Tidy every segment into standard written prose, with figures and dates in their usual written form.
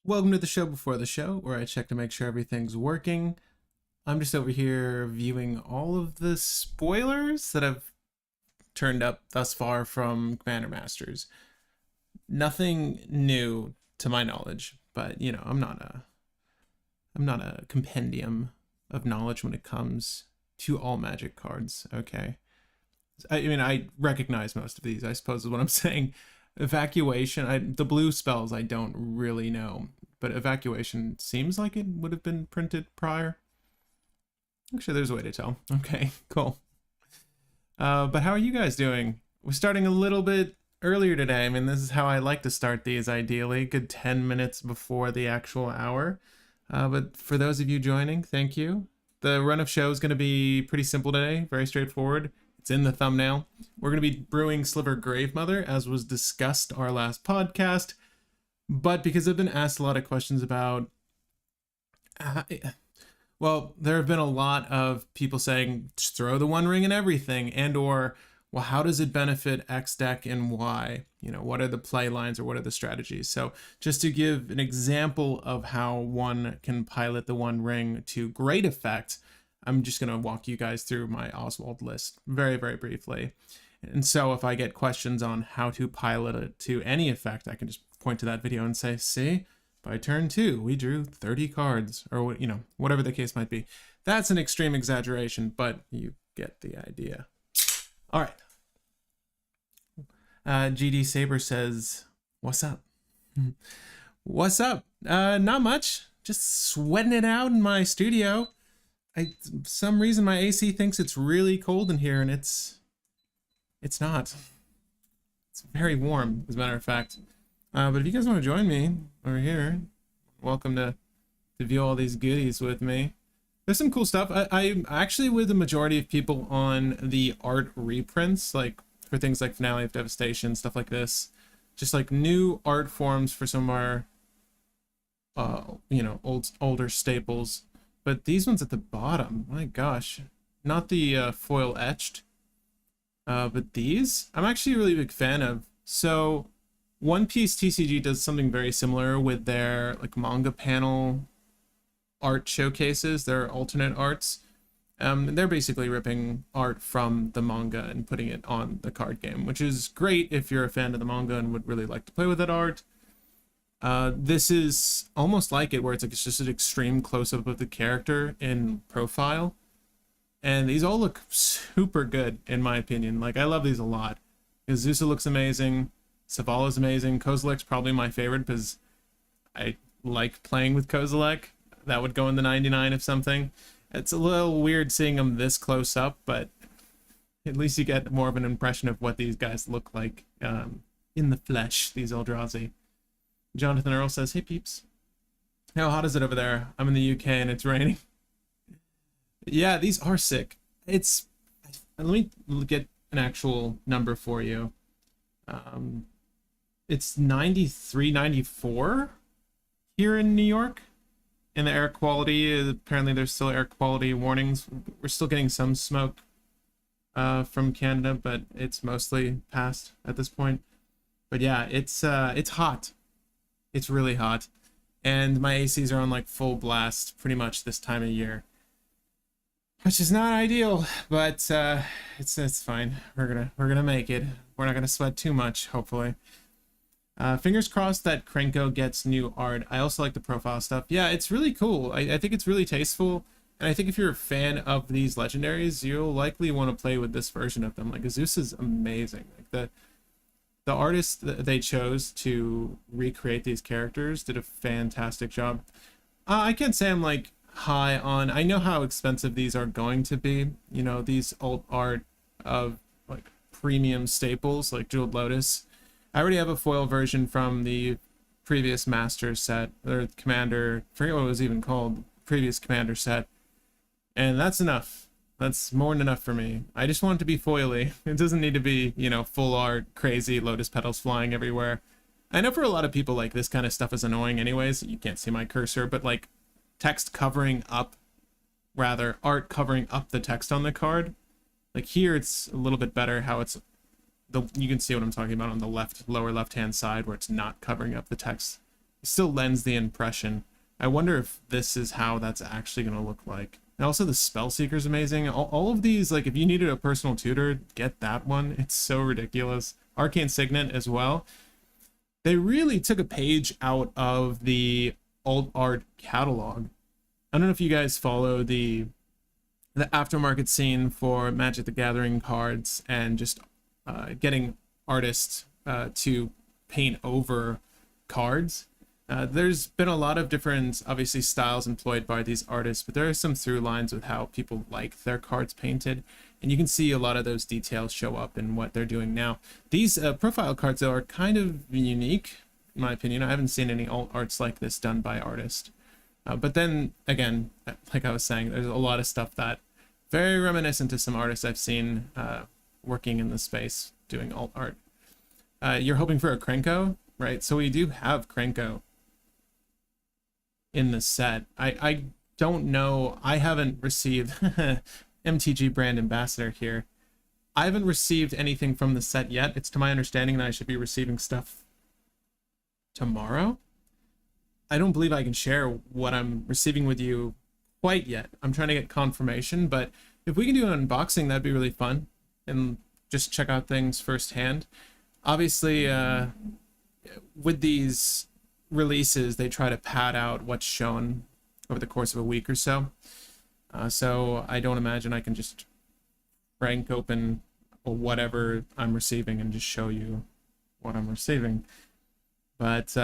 Welcome to the show before the show, where I check to make sure everything's working. I'm just over here viewing all of the spoilers that have turned up thus far from Commander Masters. Nothing new to my knowledge, but you know, I'm not a compendium of knowledge when it comes to all Magic cards. Okay, I mean I recognize most of these, I suppose is what I'm saying. Evacuation, the blue spells I don't really know, but evacuation seems like it would have been printed prior. Actually, there's a way to tell. Okay, cool. But how are you guys doing? We're starting a little bit earlier today. I mean, this is how I like to start these ideally, good 10 minutes before the actual hour. But for those of you joining, thank you. The run of show is going to be pretty simple today, very straightforward. It's in the thumbnail. We're going to be brewing Sliver Gravemother, as was discussed our last podcast. But because I've been asked a lot of questions about... well, there have been a lot of people saying, just throw the One Ring in everything, and or, well, how does it benefit X deck and Y? You know, what are the play lines or what are the strategies? So just to give an example of how one can pilot the One Ring to great effect, I'm just going to walk you guys through my Oswald list very, very briefly. And so if I get questions on how to pilot it to any effect, I can just point to that video and say, see, by turn 2, we drew 30 cards, or, you know, whatever the case might be. That's an extreme exaggeration, but you get the idea. All right. GD Saber says, what's up? What's up? Not much. Just sweating it out in my studio. For some reason my AC thinks it's really cold in here, and it's not. It's very warm, as a matter of fact. But if you guys want to join me over here, welcome to view all these goodies with me. There's some cool stuff. I'm actually with the majority of people on the art reprints, like for things like Finale of Devastation, stuff like this. Just like new art forms for some of our, you know, older staples. But these ones at the bottom, my gosh, not the foil etched, but these, I'm actually a really big fan of. So One Piece TCG does something very similar with their like manga panel art showcases, their alternate arts. They're basically ripping art from the manga and putting it on the card game, which is great if you're a fan of the manga and would really like to play with that art. This is almost like it, where it's like it's just an extreme close-up of the character in profile. And these all look super good, in my opinion. Like, I love these a lot. Azusa looks amazing. Savala's amazing. Kozilek's probably my favorite because I like playing with Kozilek. That would go in the 99 of something. It's a little weird seeing them this close up, but at least you get more of an impression of what these guys look like in the flesh, these Eldrazi. Jonathan Earl says, hey peeps. How hot is it over there? I'm in the UK and it's raining. Yeah, these are sick. Let me get an actual number for you. It's 93, 94 here in New York. And the air quality, apparently there's still air quality warnings. We're still getting some smoke from Canada, but it's mostly past at this point. But yeah, it's hot. It's really hot, and my ACs are on like full blast pretty much this time of year, which is not ideal, but it's fine. We're gonna make it. We're not gonna sweat too much, hopefully. Fingers crossed that Krenko gets new art. I also like the profile stuff. Yeah, it's really cool. I think it's really tasteful, and I think if you're a fan of these legendaries, you'll likely want to play with this version of them. Like, Azusa is amazing. Like the artist that they chose to recreate these characters did a fantastic job. I can't say I'm like high on, I know how expensive these are going to be, you know, these old art of like premium staples like Jeweled Lotus. I already have a foil version from the previous Master set, or Commander, I forget what it was even called, previous Commander set, and that's enough. That's more than enough for me. I just want it to be foily. It doesn't need to be, you know, full art, crazy lotus petals flying everywhere. I know for a lot of people, like, this kind of stuff is annoying anyways. You can't see my cursor, but, like, text covering up, rather, art covering up the text on the card. Like, here it's a little bit better how it's, you can see what I'm talking about on the lower left-hand side, where it's not covering up the text still lends the impression. I wonder if this is how that's actually going to look like. And also the Spellseeker is amazing. All of these, like if you needed a personal tutor, get that one. It's so ridiculous. Arcane Signet as well. They really took a page out of the alt art catalog. I don't know if you guys follow the aftermarket scene for Magic the Gathering cards and just getting artists to paint over cards. There's been a lot of different, obviously, styles employed by these artists, but there are some through lines with how people like their cards painted, and you can see a lot of those details show up in what they're doing now. These profile cards, though, are kind of unique, in my opinion. I haven't seen any alt arts like this done by artists. But then, again, like I was saying, there's a lot of stuff that very reminiscent to some artists I've seen working in the space doing alt art. You're hoping for a Krenko, right? So we do have Krenko in the set. I don't know. I haven't received MTG brand ambassador here. I haven't received anything from the set yet. It's to my understanding that I should be receiving stuff tomorrow. I don't believe I can share what I'm receiving with you quite yet. I'm trying to get confirmation, but if we can do an unboxing, that'd be really fun and just check out things firsthand. Obviously, with these releases, they try to pad out what's shown over the course of a week or so. So I don't imagine I can just crank open whatever I'm receiving and just show you what I'm receiving. But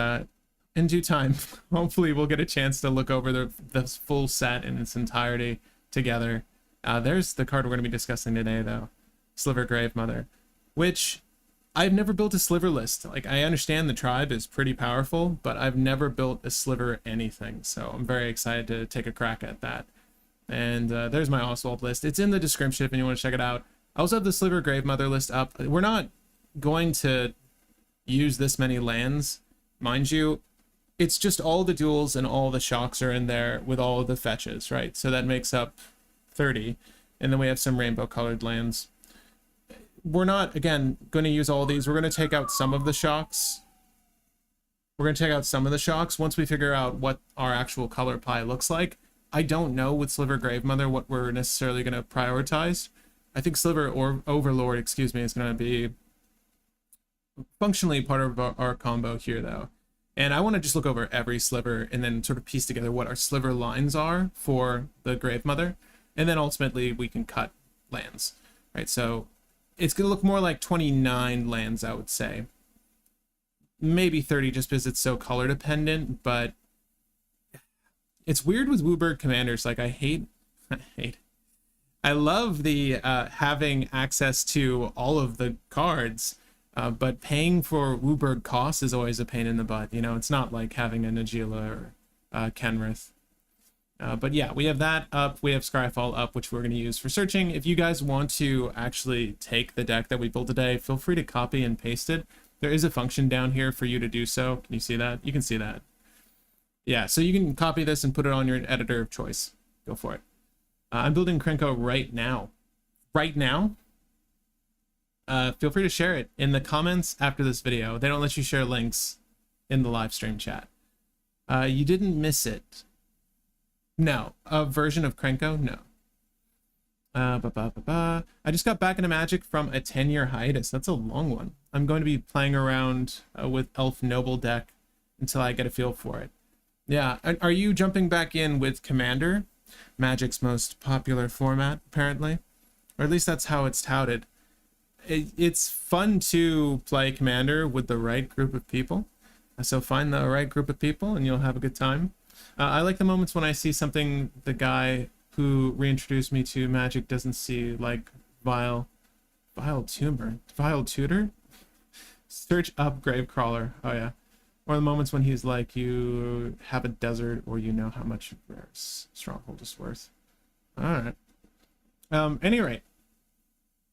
in due time, hopefully we'll get a chance to look over the full set in its entirety together. There's the card we're going to be discussing today, though. Sliver Gravemother, which I've never built a Sliver list. Like, I understand the tribe is pretty powerful, but I've never built a Sliver anything. So I'm very excited to take a crack at that. And there's my Oswald list. It's in the description if you want to check it out. I also have the Sliver Gravemother list up. We're not going to use this many lands, mind you. It's just all the duels and all the shocks are in there with all of the fetches, right? So that makes up 30. And then we have some rainbow colored lands. We're not, again, going to use all these. We're going to take out some of the shocks. We're going to take out some of the shocks once we figure out what our actual color pie looks like. I don't know with Sliver Gravemother what we're necessarily going to prioritize. I think Sliver or Overlord, excuse me, is going to be functionally part of our combo here, though. And I want to just look over every Sliver and then sort of piece together what our Sliver lines are for the Gravemother. And then ultimately we can cut lands, right? So it's going to look more like 29 lands, I would say. Maybe 30 just because it's so color dependent, but it's weird with WUBRG commanders. Like I love the having access to all of the cards, but paying for WUBRG costs is always a pain in the butt. You know, it's not like having a Najeela or Kenrith. But yeah, we have that up. We have Scryfall up, which we're going to use for searching. If you guys want to actually take the deck that we built today, feel free to copy and paste it. There is a function down here for you to do so. Can you see that? You can see that. Yeah, so you can copy this and put it on your editor of choice. Go for it. I'm building Krenko right now. Right now? Feel free to share it in the comments after this video. They don't let you share links in the live stream chat. You didn't miss it. No. A version of Krenko? No. I just got back into Magic from a 10-year hiatus. That's a long one. I'm going to be playing around with Elf Noble deck until I get a feel for it. Yeah, are you jumping back in with Commander? Magic's most popular format, apparently. Or at least that's how it's touted. It's fun to play Commander with the right group of people. So find the right group of people and you'll have a good time. I like the moments when I see something the guy who reintroduced me to Magic doesn't see, like Vile Tutor? Search up Gravecrawler. Oh yeah. Or the moments when he's like, you have a desert or you know how much rare Stronghold is worth. Alright. Any rate.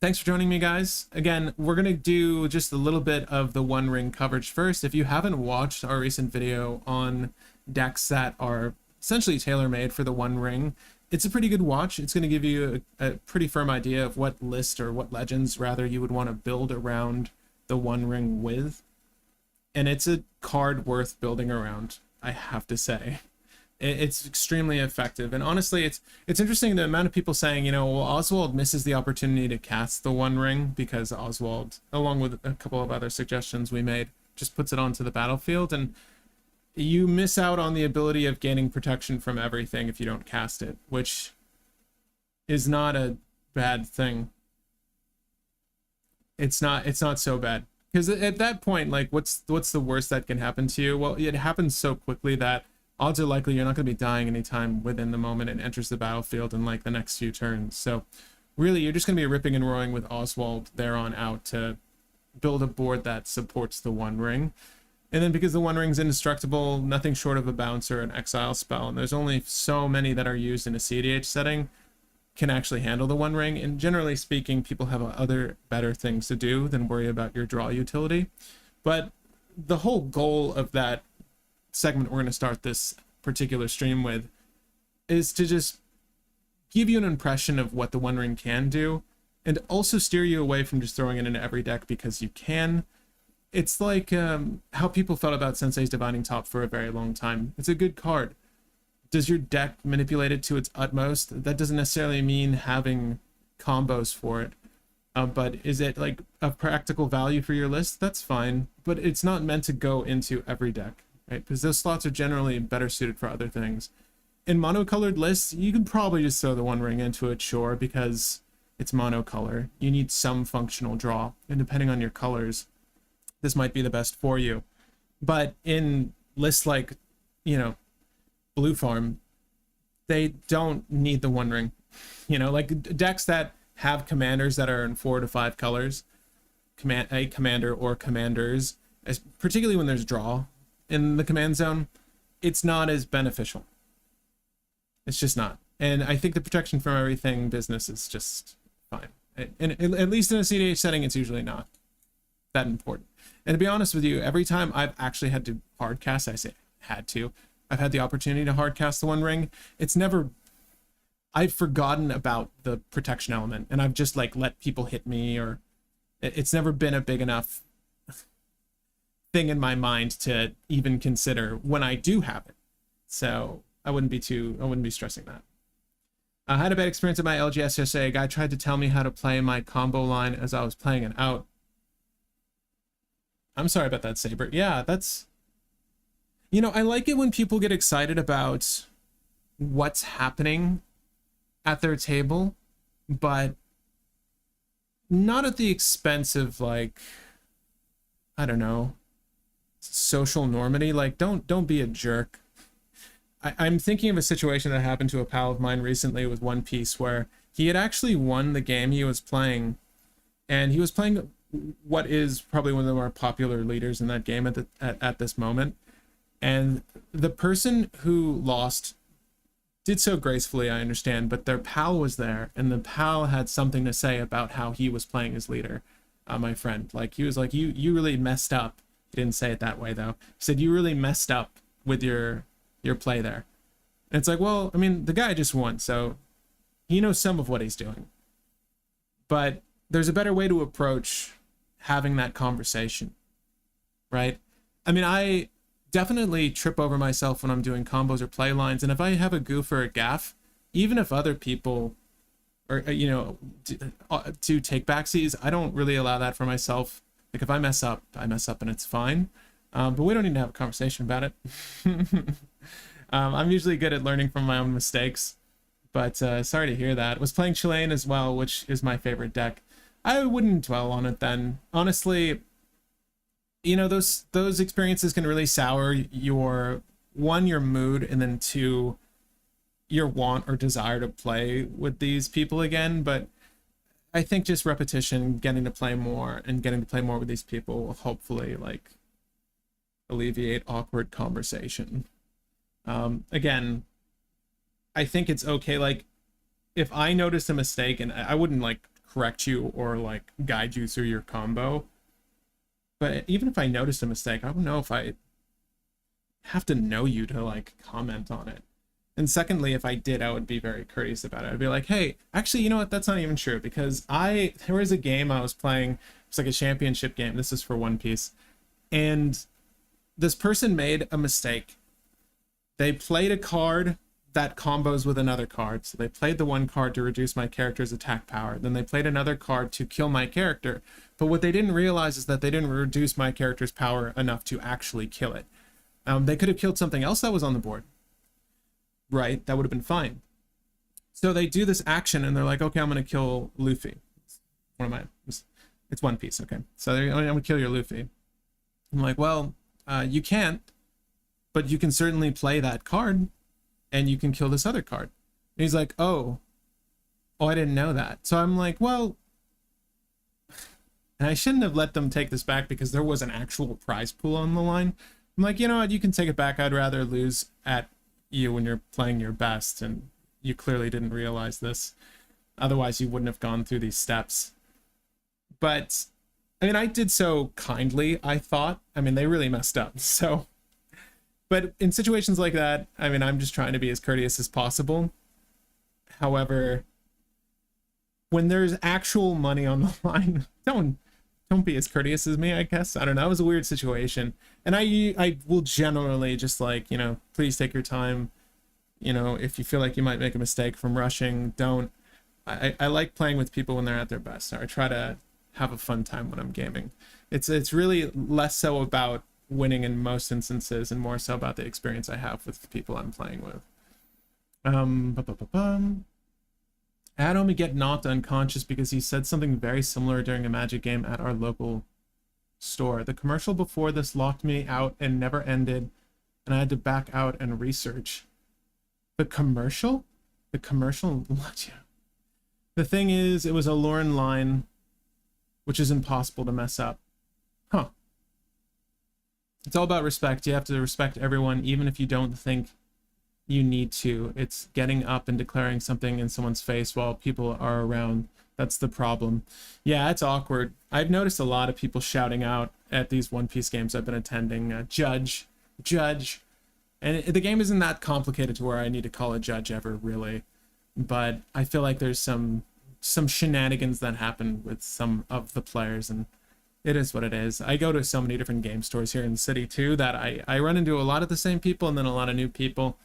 Thanks for joining me, guys. Again, we're going to do just a little bit of the One Ring coverage first. If you haven't watched our recent video on decks that are essentially tailor-made for the One Ring, it's a pretty good watch. It's going to give you a pretty firm idea of what list or what legends, rather, you would want to build around the One Ring with. and it's a card worth building around, I have to say. It's extremely effective, and honestly, it's interesting the amount of people saying, you know, well, Oswald misses the opportunity to cast the One Ring because Oswald, along with a couple of other suggestions we made, just puts it onto the battlefield, and you miss out on the ability of gaining protection from everything if you don't cast it, which is not a bad thing. It's not so bad, because at that point, like, what's the worst that can happen to you? Well, it happens so quickly that odds are likely you're not going to be dying anytime within the moment it enters the battlefield in like the next few turns. So really, you're just going to be ripping and roaring with Oswald there on out to build a board that supports the One Ring. And then because the One Ring's indestructible, nothing short of a bounce or an exile spell, and there's only so many that are used in a cEDH setting, can actually handle the One Ring. And generally speaking, people have other better things to do than worry about your draw utility. But the whole goal of that segment we're going to start this particular stream with is to just give you an impression of what the One Ring can do, and also steer you away from just throwing it into every deck because you can. It's like how people felt about Sensei's Divining Top for a very long time. It's a good card. Does your deck manipulate it to its utmost? That doesn't necessarily mean having combos for it. But is it like a practical value for your list? That's fine, but it's not meant to go into every deck, right? Because those slots are generally better suited for other things. In monocolored lists, you can probably just throw the One Ring into it, sure, because it's monocolor. You need some functional draw, and depending on your colors, this might be the best for you. But in lists like, you know, Blue Farm, they don't need the One Ring. You know, like decks that have commanders that are in 4 to 5 colors, a commander or commanders, particularly when there's draw in the command zone, it's not as beneficial. It's just not. And I think the protection from everything business is just fine. And at least in a cEDH setting, it's usually not that important. And to be honest with you, every time I've actually had to hardcast, I say had to, I've had the opportunity to hardcast the One Ring, it's never, I've forgotten about the protection element, and I've just like let people hit me, or it's never been a big enough thing in my mind to even consider when I do have it. So I wouldn't be stressing that. I had a bad experience at my LGS yesterday. A guy tried to tell me how to play my combo line as I was playing it out. I'm sorry about that, Saber. Yeah, that's, you know, I like it when people get excited about what's happening at their table, but not at the expense of, like, I don't know, social normity. Like, don't be a jerk. I'm thinking of a situation that happened to a pal of mine recently with One Piece, where he had actually won the game he was playing, and he was playing what is probably one of the more popular leaders in that game at this moment. And the person who lost did so gracefully, I understand, but their pal was there, and the pal had something to say about how he was playing his leader, my friend. Like, he was like, you really messed up. He didn't say it that way, though. He said, you really messed up with your play there. And it's like, well, I mean, the guy just won, so he knows some of what he's doing. But there's a better way to approach having that conversation, right? I mean, I definitely trip over myself when I'm doing combos or play lines, and if I have a goof or a gaff, even if other people or you know, to take backsies, I don't really allow that for myself. Like, if I mess up, I mess up, and it's fine. But we don't need to have a conversation about it. I'm usually good at learning from my own mistakes, but sorry to hear that. Was playing Chilean as well, which is my favorite deck. I wouldn't dwell on it then. Honestly, you know, those experiences can really sour your mood, and then 2, your want or desire to play with these people again. But I think just repetition, getting to play more with these people will hopefully, like, alleviate awkward conversation. Again, I think it's okay. Like, if I notice a mistake, and I wouldn't like correct you or like guide you through your combo, but even if I notice a mistake, I don't know if I have to know you to like comment on it. And secondly, if I did, I would be very courteous about it. I'd be like, hey, actually, you know what? That's not even true, because there was a game I was playing. It's like a championship game. This is for One Piece. And this person made a mistake. They played a card that combos with another card. So they played the one card to reduce my character's attack power. Then they played another card to kill my character. But what they didn't realize is that they didn't reduce my character's power enough to actually kill it. They could have killed something else that was on the board, right? That would have been fine. So they do this action and they're like, okay, I'm going to kill Luffy. It's One Piece, okay. So I'm going to kill your Luffy. I'm like, well, you can't, but you can certainly play that card and you can kill this other card. And he's like, oh, I didn't know that. So I'm like, well, and I shouldn't have let them take this back because there was an actual prize pool on the line. I'm like, you know what, you can take it back. I'd rather lose at you when you're playing your best, and you clearly didn't realize this. Otherwise, you wouldn't have gone through these steps. But, I mean, I did so kindly, I thought. I mean, they really messed up, so... But in situations like that, I mean, I'm just trying to be as courteous as possible. However, when there's actual money on the line, don't be as courteous as me, I guess. I don't know. It was a weird situation. And I will generally just like, you know, please take your time. You know, if you feel like you might make a mistake from rushing, don't. I like playing with people when they're at their best. So I try to have a fun time when I'm gaming. It's really less so about winning in most instances and more so about the experience I have with the people I'm playing with. Had Omi get knocked unconscious because he said something very similar during a Magic game at our local store. The commercial before this locked me out and never ended, and I had to back out and research. The commercial? The commercial? The thing is, it was a Lauren line, which is impossible to mess up. Huh. It's all about respect. You have to respect everyone, even if you don't think you need to. It's getting up and declaring something in someone's face while people are around. That's the problem. Yeah, it's awkward. I've noticed a lot of people shouting out at these One Piece games I've been attending, judge. And the game isn't that complicated to where I need to call a judge ever, really. But I feel like there's some shenanigans that happen with some of the players, and it is what it is. I go to so many different game stores here in the city, too, that I run into a lot of the same people and then a lot of new people.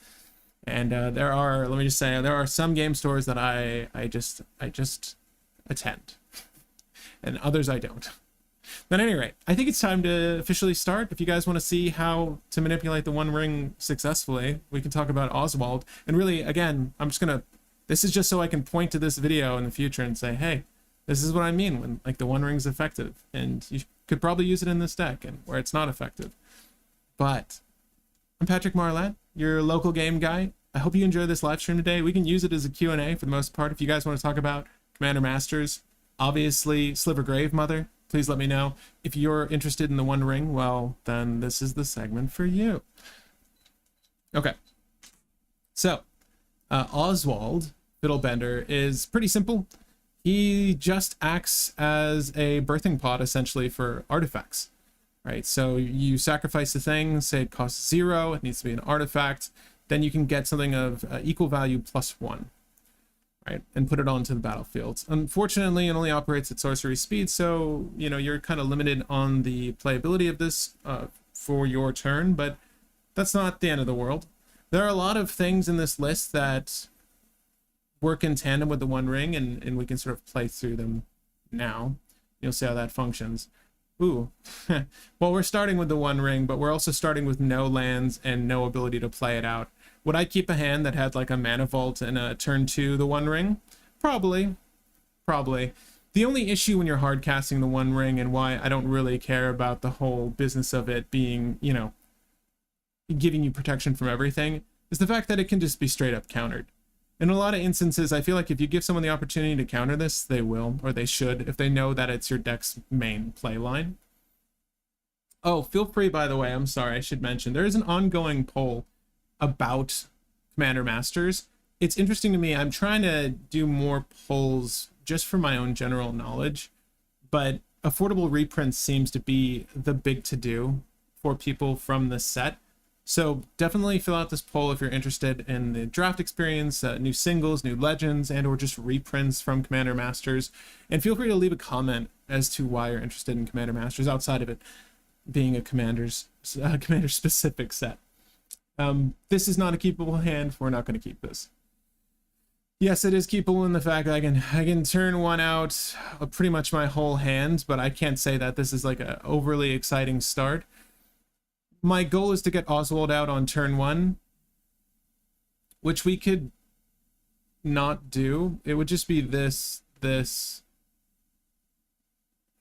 And there are some game stores that I just attend, and others I don't. But at any rate, I think it's time to officially start. If you guys want to see how to manipulate the One Ring successfully, we can talk about Oswald. And really, again, this is just so I can point to this video in the future and say, hey, this is what I mean when like the One Ring's effective, and you could probably use it in this deck and where it's not effective. But I'm Patrick Marlette, your local game guy. I hope you enjoy this live stream today. We can use it as a Q&A for the most part. If you guys want to talk about Commander Masters, obviously Sliver Gravemother, please let me know. If you're interested in the One Ring, well, then this is the segment for you. Okay. So, Oswald Fiddlebender is pretty simple. He just acts as a birthing pod, essentially, for artifacts. Right? So you sacrifice the thing, say it costs 0, it needs to be an artifact, then you can get something of equal value +1. Right, and put it onto the battlefield. Unfortunately, it only operates at sorcery speed, so you know you're kind of limited on the playability of this for your turn, but that's not the end of the world. There are a lot of things in this list that work in tandem with the One Ring, and we can sort of play through them now. You'll see how that functions. Ooh, well, we're starting with the One Ring, but we're also starting with no lands and no ability to play it out. Would I keep a hand that had like a mana vault and a turn 2 the One Ring? Probably. The only issue when you're hard casting the One Ring, and why I don't really care about the whole business of it being, you know, giving you protection from everything, is the fact that it can just be straight up countered. In a lot of instances, I feel like if you give someone the opportunity to counter this, they will, or they should, if they know that it's your deck's main play line. Oh, feel free, by the way, I'm sorry, I should mention, there is an ongoing poll about Commander Masters. It's interesting to me. I'm trying to do more polls just for my own general knowledge, but affordable reprints seems to be the big to-do for people from this set. So definitely fill out this poll if you're interested in the draft experience, new singles, new legends, and or just reprints from Commander Masters. And feel free to leave a comment as to why you're interested in Commander Masters outside of it being a commander specific set. This is not a keepable hand. We're not going to keep this. Yes, it is keepable in the fact that I can turn one out pretty much my whole hand, but I can't say that this is like an overly exciting start. My goal is to get Oswald out on turn 1, which we could not do. It would just be this.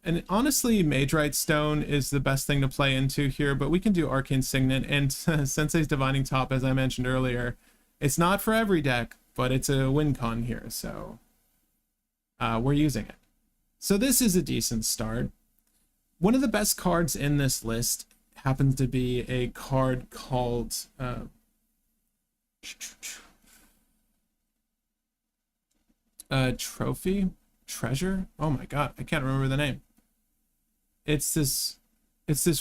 And honestly, Magerite Stone is the best thing to play into here, but we can do Arcane Signet and Sensei's Divining Top, as I mentioned earlier. It's not for every deck, but it's a win con here, so we're using it. So this is a decent start. One of the best cards in this list happens to be a card called Treasure. Oh my god, I can't remember the name. It's this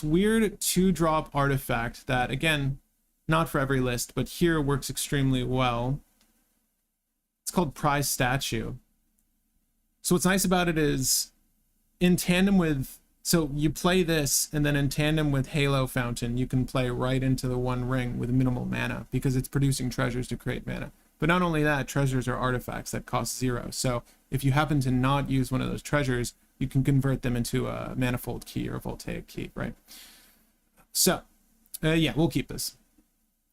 weird 2-drop artifact that, again, not for every list, but here works extremely well. It's called Prize Statue. So what's nice about it is, in tandem with, so you play this, and then in tandem with Halo Fountain, you can play right into the One Ring with minimal mana, because it's producing treasures to create mana. But not only that, treasures are artifacts that cost 0. So if you happen to not use one of those treasures, you can convert them into a manifold key or a voltaic key, right? So, yeah, we'll keep this.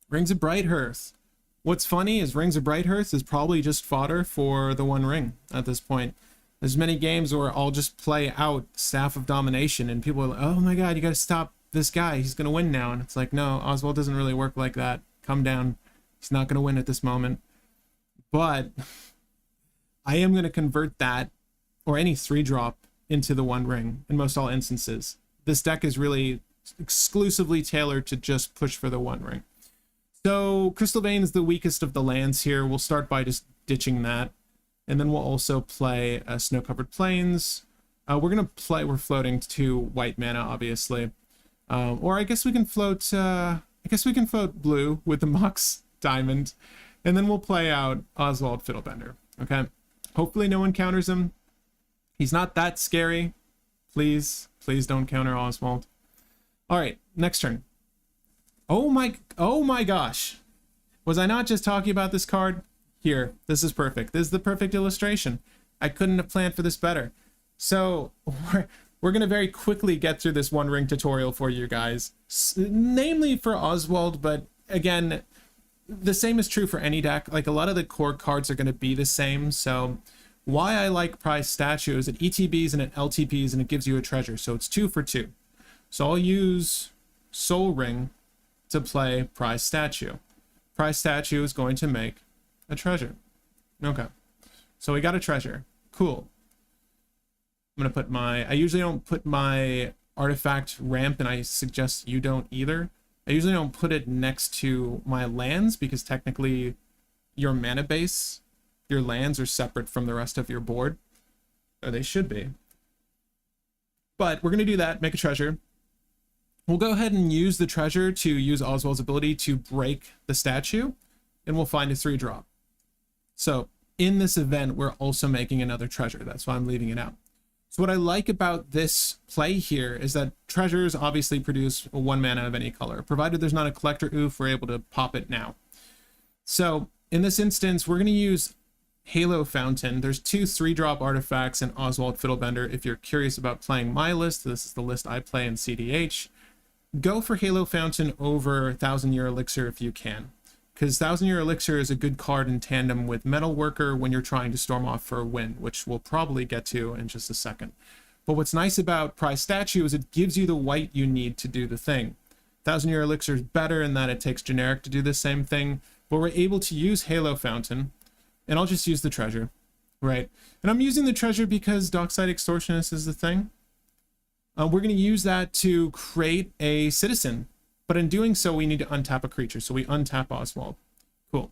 Rings of Brighthearth. What's funny is Rings of Brighthearth is probably just fodder for the One Ring at this point. There's many games where I'll just play out Staff of Domination and people are like, oh my god, you gotta stop this guy, he's gonna win now. And it's like, no, Oswald doesn't really work like that. Come down. He's not gonna win at this moment. But I am gonna convert that, or any 3-drop, into the One Ring in most all instances. This deck is really exclusively tailored to just push for the One Ring. So Crystal Vein is the weakest of the lands here. We'll start by just ditching that. And then we'll also play Snow-Covered Plains. We're floating 2 white mana, obviously. Or I guess we can float blue with the Mox Diamond. And then we'll play out Oswald Fiddlebender. Okay? Hopefully no one counters him. He's not that scary. Please don't counter Oswald. All right, next turn. Oh my gosh. Was I not just talking about this card? Here, this is perfect. This is the perfect illustration. I couldn't have planned for this better. So we're going to very quickly get through this One Ring tutorial for you guys, namely for Oswald, but again, the same is true for any deck. Like, a lot of the core cards are going to be the same. So why I like Prize Statue is it ETBs and it LTPs and it gives you a treasure. So it's 2 for 2. So I'll use Soul Ring to play Prize Statue. Prize Statue is going to make a treasure. Okay. So we got a treasure. Cool. I'm going to put I usually don't put my artifact ramp, and I suggest you don't either. I usually don't put it next to my lands because technically your mana base, your lands are separate from the rest of your board. Or they should be. But we're going to do that, make a treasure. We'll go ahead and use the treasure to use Oswald's ability to break the statue, and we'll find a 3-drop. So in this event, we're also making another treasure. That's why I'm leaving it out. So what I like about this play here is that treasures obviously produce 1 mana of any color. Provided there's not a collector oof, we're able to pop it now. So in this instance, we're going to use Halo Fountain. There's 2 3-drop artifacts in Oswald Fiddlebender. If you're curious about playing my list, this is the list I play in cEDH. Go for Halo Fountain over 1000-Year Elixir if you can, because 1000-Year Elixir is a good card in tandem with Metalworker when you're trying to storm off for a win, which we'll probably get to in just a second. But what's nice about Prize Statue is it gives you the white you need to do the thing. 1000-Year Elixir is better in that it takes generic to do the same thing, but we're able to use Halo Fountain, and I'll just use the treasure, right? And I'm using the treasure because Dockside Extortionist is the thing. We're going to use that to create a citizen, but in doing so, we need to untap a creature. So we untap Oswald. Cool.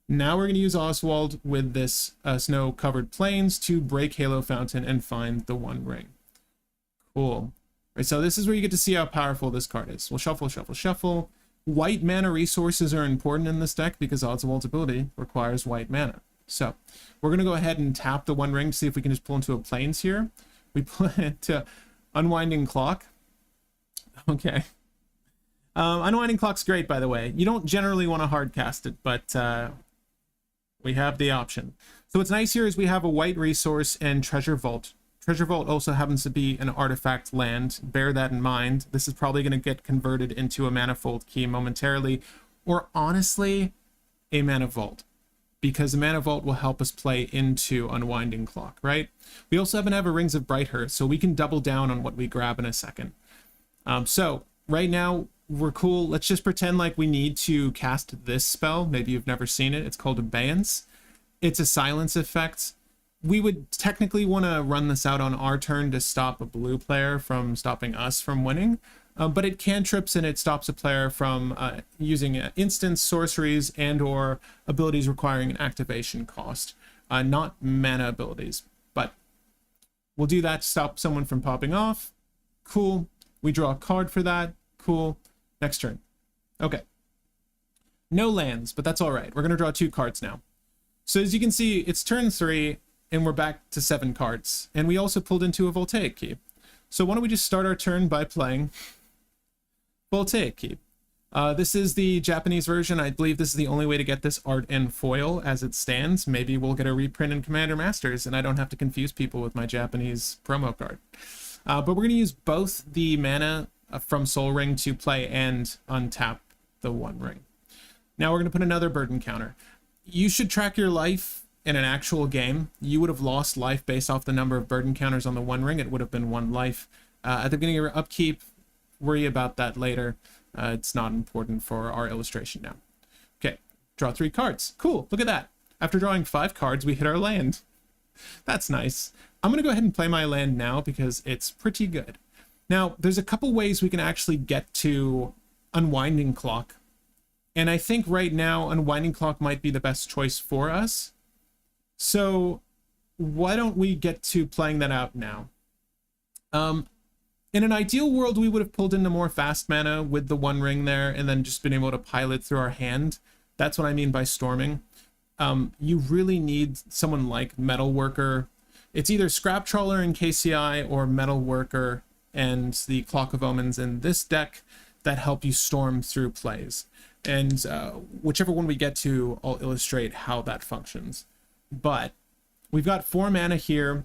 Now we're going to use Oswald with this Snow-Covered Plains to break Halo Fountain and find the One Ring. Cool. Right, so this is where you get to see how powerful this card is. We'll shuffle, shuffle, shuffle. White mana resources are important in this deck because Oswald's ability requires white mana. So we're going to go ahead and tap the One Ring to see if we can just pull into a Plains here. We pull it to Unwinding Clock. Okay. Unwinding Clock's great, by the way. You don't generally want to hard cast it, but we have the option. So what's nice here is we have a white resource and Treasure Vault. Treasure Vault also happens to be an artifact land. Bear that in mind. This is probably going to get converted into a Manifold Key momentarily, or honestly, a Mana Vault, because the Mana Vault will help us play into Unwinding Clock, right? We also happen to have a Rings of Brightheart, so we can double down on what we grab in a second. So right now, we're cool. Let's just pretend like we need to cast this spell. Maybe you've never seen it. It's called Abeyance. It's a silence effect. We would technically want to run this out on our turn to stop a blue player from stopping us from winning, but it cantrips and it stops a player from using instants, sorceries, and or abilities requiring an activation cost, not mana abilities. But we'll do that to stop someone from popping off. Cool. We draw a card for that. Cool. Next turn. Okay. No lands, but that's all right. We're going to draw 2 cards now. So as you can see, it's turn 3, and we're back to 7 cards. And we also pulled into a Voltaic Key. So why don't we just start our turn by playing Voltaic Key. This is the Japanese version. I believe this is the only way to get this art and foil as it stands. Maybe we'll get a reprint in Commander Masters, and I don't have to confuse people with my Japanese promo card. But we're going to use both the mana from Soul Ring to play and untap the One Ring. Now we're going to put another burden counter. You should track your life in an actual game. You would have lost life based off the number of burden counters on the One Ring. It would have been 1 life. At the beginning of your upkeep, worry about that later. It's not important for our illustration now. Okay, draw 3 cards. Cool, look at that. After drawing 5 cards, we hit our land. That's nice. I'm going to go ahead and play my land now because it's pretty good. Now, there's a couple ways we can actually get to Unwinding Clock. And I think right now, Unwinding Clock might be the best choice for us. So why don't we get to playing that out now? In an ideal world, we would have pulled into more fast mana with the One Ring there and then just been able to pilot through our hand. That's what I mean by storming. You really need someone like Metal Worker. It's either Scrap Trawler in KCI or Metal Worker and the Clock of Omens in this deck that help you storm through plays. And whichever one we get to, I'll illustrate how that functions. But we've got 4 mana here.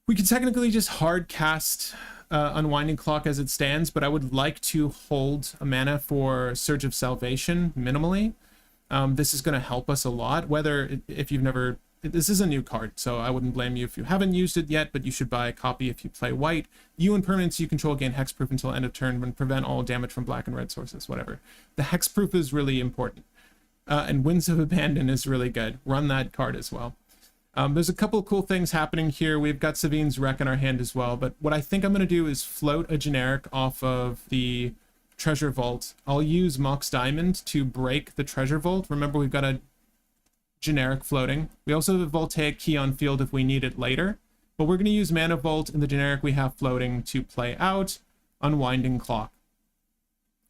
We could technically just hard cast Unwinding Clock as it stands, but I would like to hold a mana for Surge of Salvation minimally. This is going to help us a lot, whether if you've never... This is a new card, so I wouldn't blame you if you haven't used it yet, but you should buy a copy if you play white. You and permanents you control gain hexproof until end of turn and prevent all damage from black and red sources, whatever. The hexproof is really important. And Winds of Abandon is really good. Run that card as well. There's a couple of cool things happening here. We've got Savine's Wreck in our hand as well, but what I think I'm going to do is float a generic off of the Treasure Vault. I'll use Mox Diamond to break the Treasure Vault. Remember, we've got a generic floating. We also have a Voltaic Key on field if we need it later, but we're going to use Mana Vault in the generic we have floating to play out Unwinding Clock.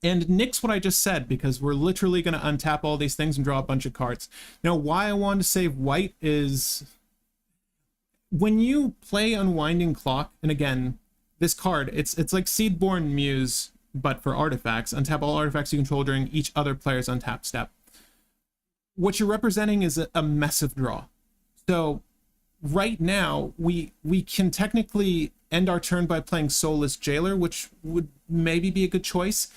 And nix what I just said, because we're literally going to untap all these things and draw a bunch of cards. Now, why I wanted to save white is when you play Unwinding Clock, and again, this card, it's like Seedborn Muse, but for artifacts. Untap all artifacts you control during each other player's untap step. What you're representing is a massive draw. So right now, we can technically end our turn by playing Soulless Jailer, which would maybe be a good choice.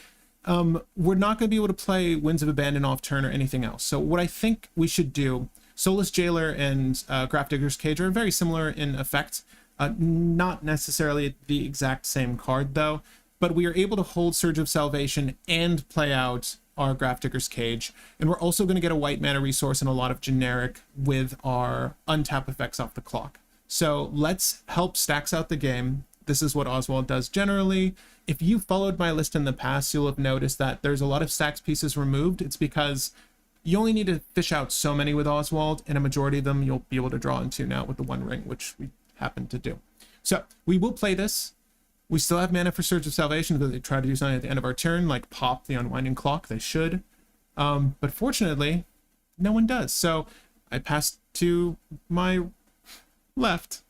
We're not going to be able to play Winds of Abandon off turn or anything else. So what I think we should do, Soulless Jailer and Grafdigger's Cage are very similar in effect. Not necessarily the exact same card though, but we are able to hold Surge of Salvation and play out our Grafdigger's Cage. And we're also going to get a white mana resource and a lot of generic with our untap effects off the clock. So let's help stacks out the game. This is what Oswald does generally. If you followed my list in the past, you'll have noticed that there's a lot of stacks pieces removed. It's because you only need to fish out so many with Oswald, and a majority of them you'll be able to draw into now with the One Ring, which we happen to do. So we will play this. We still have mana for Surge of Salvation because they try to do something at the end of our turn, like pop the Unwinding Clock. They should. But fortunately, no one does. So I pass to my left.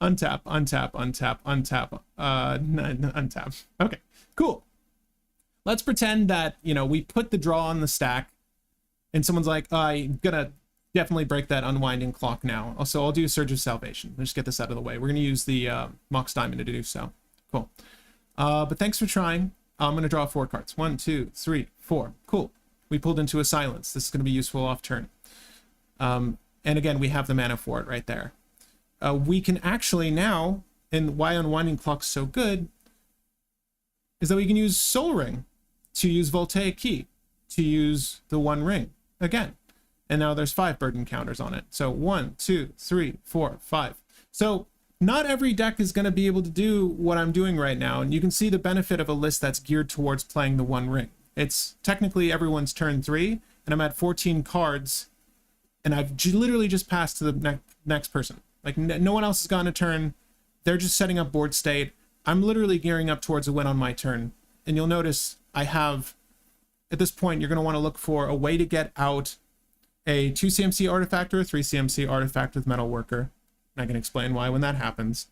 Untap, untap, untap, untap, untap. Okay, cool. Let's pretend that, you know, we put the draw on the stack and someone's like, I'm gonna definitely break that unwinding clock now. Also, I'll do Surge of Salvation. Let's just get this out of the way. We're gonna use the Mox Diamond to do so. Cool. But thanks for trying. I'm gonna draw 4 cards. 1, 2, 3, 4. Cool. We pulled into a silence. This is gonna be useful off turn. And again, we have the mana for it right there. We can actually now, and why Unwinding Clock's so good, is that we can use Soul Ring to use Voltaic Key, to use the One Ring again. And now there's 5 burden counters on it. So 1, 2, 3, 4, 5. So not every deck is going to be able to do what I'm doing right now. And you can see the benefit of a list that's geared towards playing the One Ring. It's technically everyone's turn 3, and I'm at 14 cards, and I've literally just passed to the next person. Like, no one else has gotten a turn. They're just setting up board state. I'm literally gearing up towards a win on my turn. And you'll notice I have, at this point, you're going to want to look for a way to get out a 2 CMC artifact or a 3 CMC artifact with Metal Worker. I can explain why when that happens.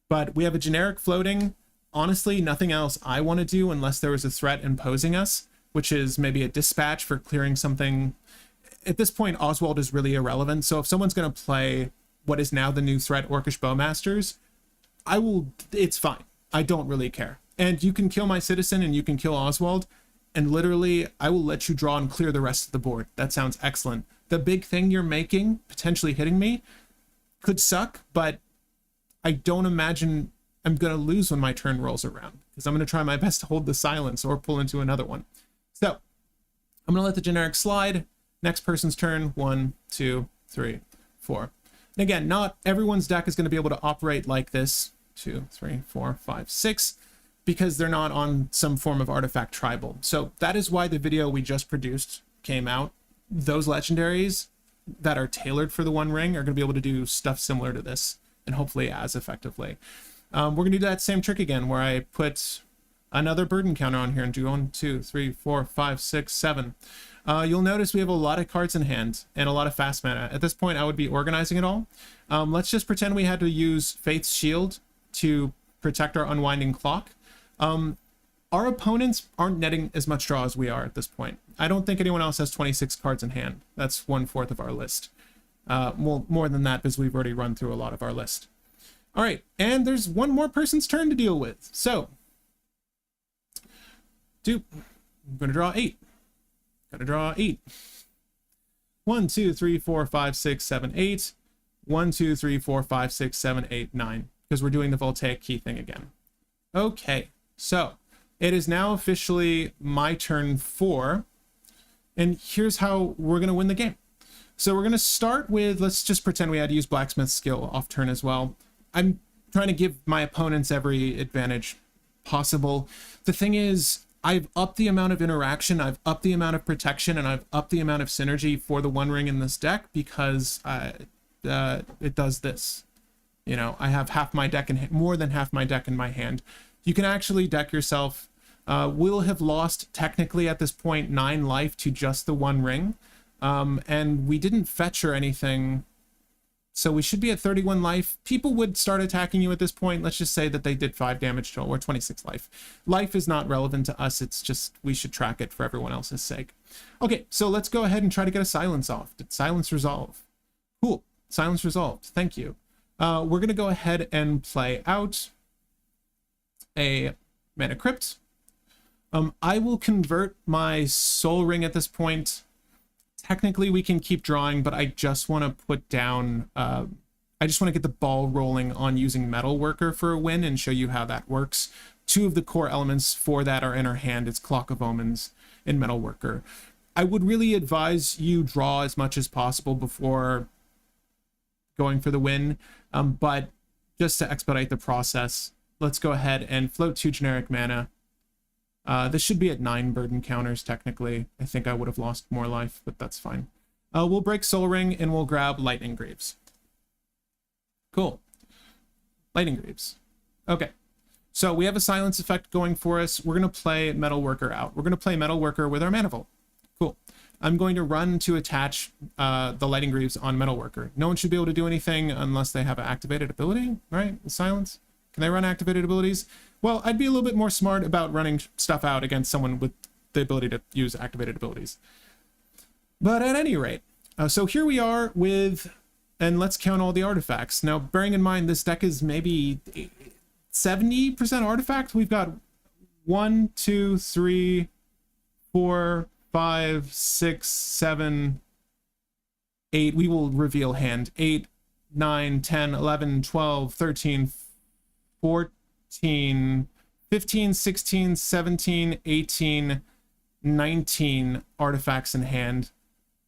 But we have a generic floating. Honestly, nothing else I want to do unless there was a threat imposing us, which is maybe a dispatch for clearing something. At this point, Oswald is really irrelevant. So if someone's going to play what is now the new threat, Orcish Bowmasters, it's fine. I don't really care. And you can kill my citizen and you can kill Oswald, and literally I will let you draw and clear the rest of the board. That sounds excellent. The big thing you're making, potentially hitting me, could suck, but I don't imagine I'm going to lose when my turn rolls around, because I'm going to try my best to hold the silence or pull into another one. So I'm going to let the generic slide. Next person's turn. 1, 2, 3, 4. And again, not everyone's deck is going to be able to operate like this. 2, 3, 4, 5, 6, because they're not on some form of artifact tribal. So that is why the video we just produced came out. Those legendaries that are tailored for the One Ring are going to be able to do stuff similar to this, and hopefully as effectively. We're going to do that same trick again, where I put another burden counter on here and do 1, 2, 3, 4, 5, 6, 7. You'll notice we have a lot of cards in hand and a lot of fast mana. At this point, I would be organizing it all. Let's just pretend we had to use Faith's Shield to protect our Unwinding Clock. Our opponents aren't netting as much draw as we are at this point. I don't think anyone else has 26 cards in hand. That's 1/4 of our list. Well, more than that, because we've already run through a lot of our list. All right, and there's one more person's turn to deal with. So, I'm going to draw 8. Gotta draw 8. 1, 2, 3, 4, 5, 6, 7, 8. 1, 2, 3, 4, 5, 6, 7, 8, 9. Because we're doing the Voltaic Key thing again. Okay, so it is now officially my turn 4. And here's how we're going to win the game. So we're going to start with, let's just pretend we had to use Blacksmith's skill off turn as well. I'm trying to give my opponents every advantage possible. The thing is, I've upped the amount of interaction, I've upped the amount of protection, and I've upped the amount of synergy for the One Ring in this deck because it does this. You know, I have half my deck in more than half my deck in my hand. You can actually deck yourself. We'll have lost technically at this point 9 life to just the One Ring, and we didn't fetch or anything. So we should be at 31 life. People would start attacking you at this point. Let's just say that they did 5 damage to, or 26 life. Life is not relevant to us. It's just, we should track it for everyone else's sake. Okay, so let's go ahead and try to get a silence off. Did silence resolve? Cool, silence resolved, thank you. We're gonna go ahead and play out a Mana Crypt. I will convert my Soul Ring at this point. Technically we can keep drawing, but I just want to put down, I just want to get the ball rolling on using Metal Worker for a win and show you how that works. 2 of the core elements for that are in our hand. It's Clock of Omens and Metal Worker. I would really advise you draw as much as possible before going for the win, but just to expedite the process, let's go ahead and float 2 generic mana. This should be at 9 burden counters, technically. I think I would have lost more life, but that's fine. We'll break Soul Ring, and we'll grab Lightning Greaves. Cool. Lightning Greaves. Okay. So we have a silence effect going for us. We're going to play Metal Worker out. We're going to play Metal Worker with our Mana Vault. Cool. I'm going to run to attach the Lightning Greaves on Metalworker. No one should be able to do anything unless they have an activated ability, right? Silence. Can they run activated abilities? Well, I'd be a little bit more smart about running stuff out against someone with the ability to use activated abilities. But at any rate, so here we are with, and let's count all the artifacts. Now, bearing in mind, this deck is maybe 70% artifact. We've got 1, 2, 3, 4, 5, 6, 7, 8. We will reveal hand. 8, 9, 10, 11, 12, 13, 14, 15, 16, 17, 18, 19 artifacts in hand.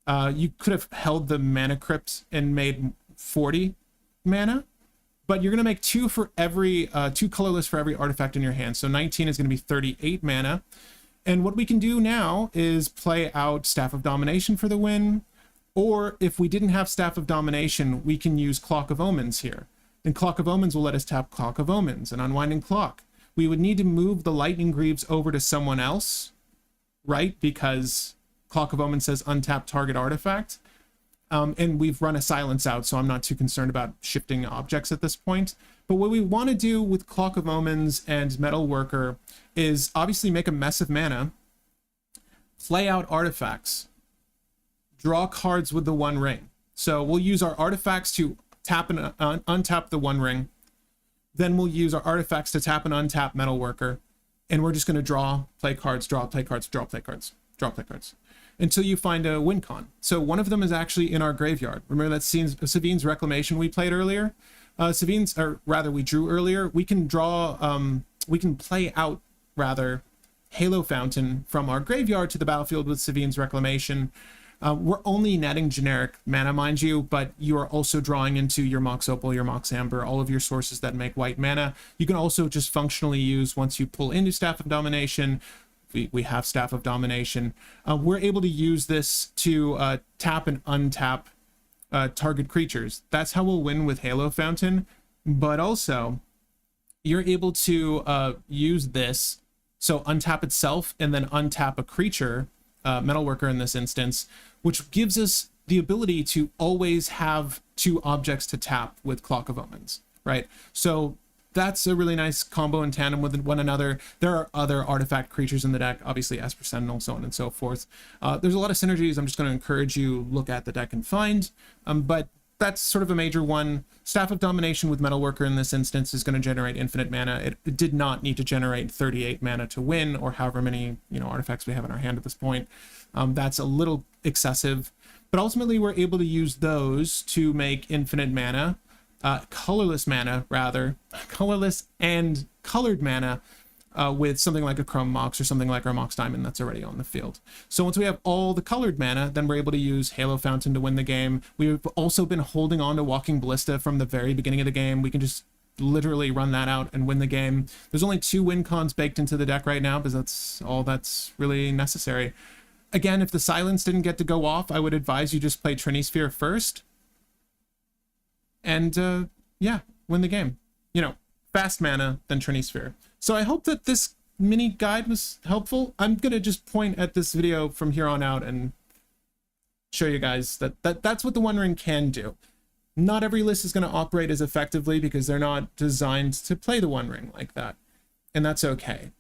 You could have held the mana crypt and made 40 mana, but you're going to make 2 for every 2 colorless for every artifact in your hand. So 19 is going to be 38 mana. And what we can do now is play out Staff of Domination for the win, or if we didn't have Staff of Domination, we can use Clock of Omens here. And Clock of Omens will let us tap Clock of Omens and Unwinding Clock. We would need to move the Lightning Greaves over to someone else, right? Because Clock of Omens says untap target artifact. And we've run a silence out, so I'm not too concerned about shifting objects at this point. But what we want to do with Clock of Omens and Metalworker is obviously make a mess of mana, play out artifacts, draw cards with the One Ring. So we'll use our artifacts to tap and untap the One Ring. Then we'll use our artifacts to tap and untap Metalworker. And we're just going to draw, play cards, draw, play cards, draw, play cards, draw, play cards, until you find a win con. So one of them is actually in our graveyard. Remember that Sevinne's Reclamation we played earlier? Sevinne's, or rather we drew earlier. We can draw, we can play out, rather, Halo Fountain from our graveyard to the battlefield with Sevinne's Reclamation. We're only netting generic mana, mind you, but you are also drawing into your Mox Opal, your Mox Amber, all of your sources that make white mana. You can also just functionally use, once you pull into Staff of Domination, we have Staff of Domination. We're able to use this to tap and untap target creatures. That's how we'll win with Halo Fountain. But also, you're able to use this, so untap itself and then untap a creature, Metalworker in this instance, which gives us the ability to always have 2 objects to tap with Clock of Omens, right? So that's a really nice combo in tandem with one another. There are other artifact creatures in the deck, obviously Esper Sentinel, so on and so forth. There's a lot of synergies I'm just going to encourage you look at the deck and find, but that's sort of a major one. Staff of Domination with Metalworker in this instance is going to generate infinite mana. It did not need to generate 38 mana to win, or however many artifacts we have in our hand at this point. That's a little excessive, but ultimately we're able to use those to make infinite mana. Colorless mana, rather, colorless and colored mana with something like a Chrome Mox or something like our Mox Diamond that's already on the field. So once we have all the colored mana, then we're able to use Halo Fountain to win the game. We've also been holding on to Walking Ballista from the very beginning of the game. We can just literally run that out and win the game. There's only 2 win cons baked into the deck right now because that's all that's really necessary. Again, if the silence didn't get to go off, I would advise you just play Trinisphere first. And yeah, win the game. Fast mana, then Trinisphere. So I hope that this mini guide was helpful. I'm going to just point at this video from here on out and show you guys that's what the One Ring can do. Not every list is going to operate as effectively because they're not designed to play the One Ring like that. And that's okay.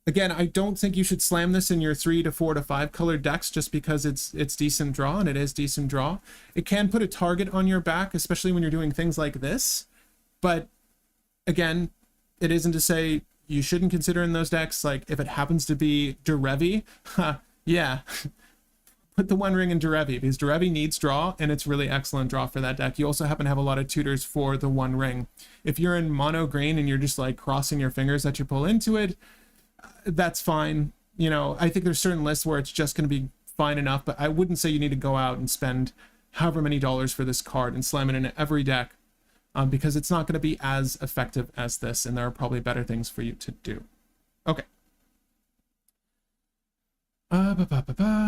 Again, I don't think you should slam this in your 3 to 4 to 5 colored decks just because it's decent draw, and it is decent draw. It can put a target on your back, especially when you're doing things like this. But again, it isn't to say you shouldn't consider in those decks, like if it happens to be veryyy, yeah, put the One Ring in veryyy because veryyy needs draw, and it's really excellent draw for that deck. You also happen to have a lot of tutors for the One Ring. If you're in mono green and you're just like crossing your fingers that you pull into it, that's fine. I think there's certain lists where it's just going to be fine enough, but I wouldn't say you need to go out and spend however many dollars for this card and slam it in every deck, because it's not going to be as effective as this, and there are probably better things for you to do. Okay.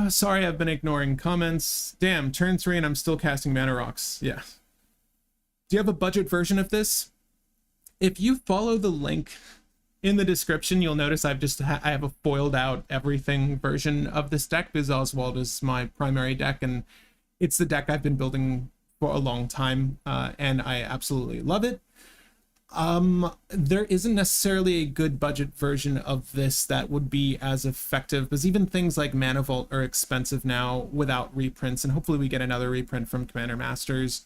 Sorry, I've been ignoring comments. Damn, turn 3 and I'm still casting Mana Rocks. Yeah. Do you have a budget version of this? If you follow the link in the description, you'll notice I have a foiled out everything version of this deck because Oswald is my primary deck, and it's the deck I've been building for a long time, and I absolutely love it. There isn't necessarily a good budget version of this that would be as effective, because even things like Mana Vault are expensive now without reprints, and hopefully we get another reprint from Commander Masters,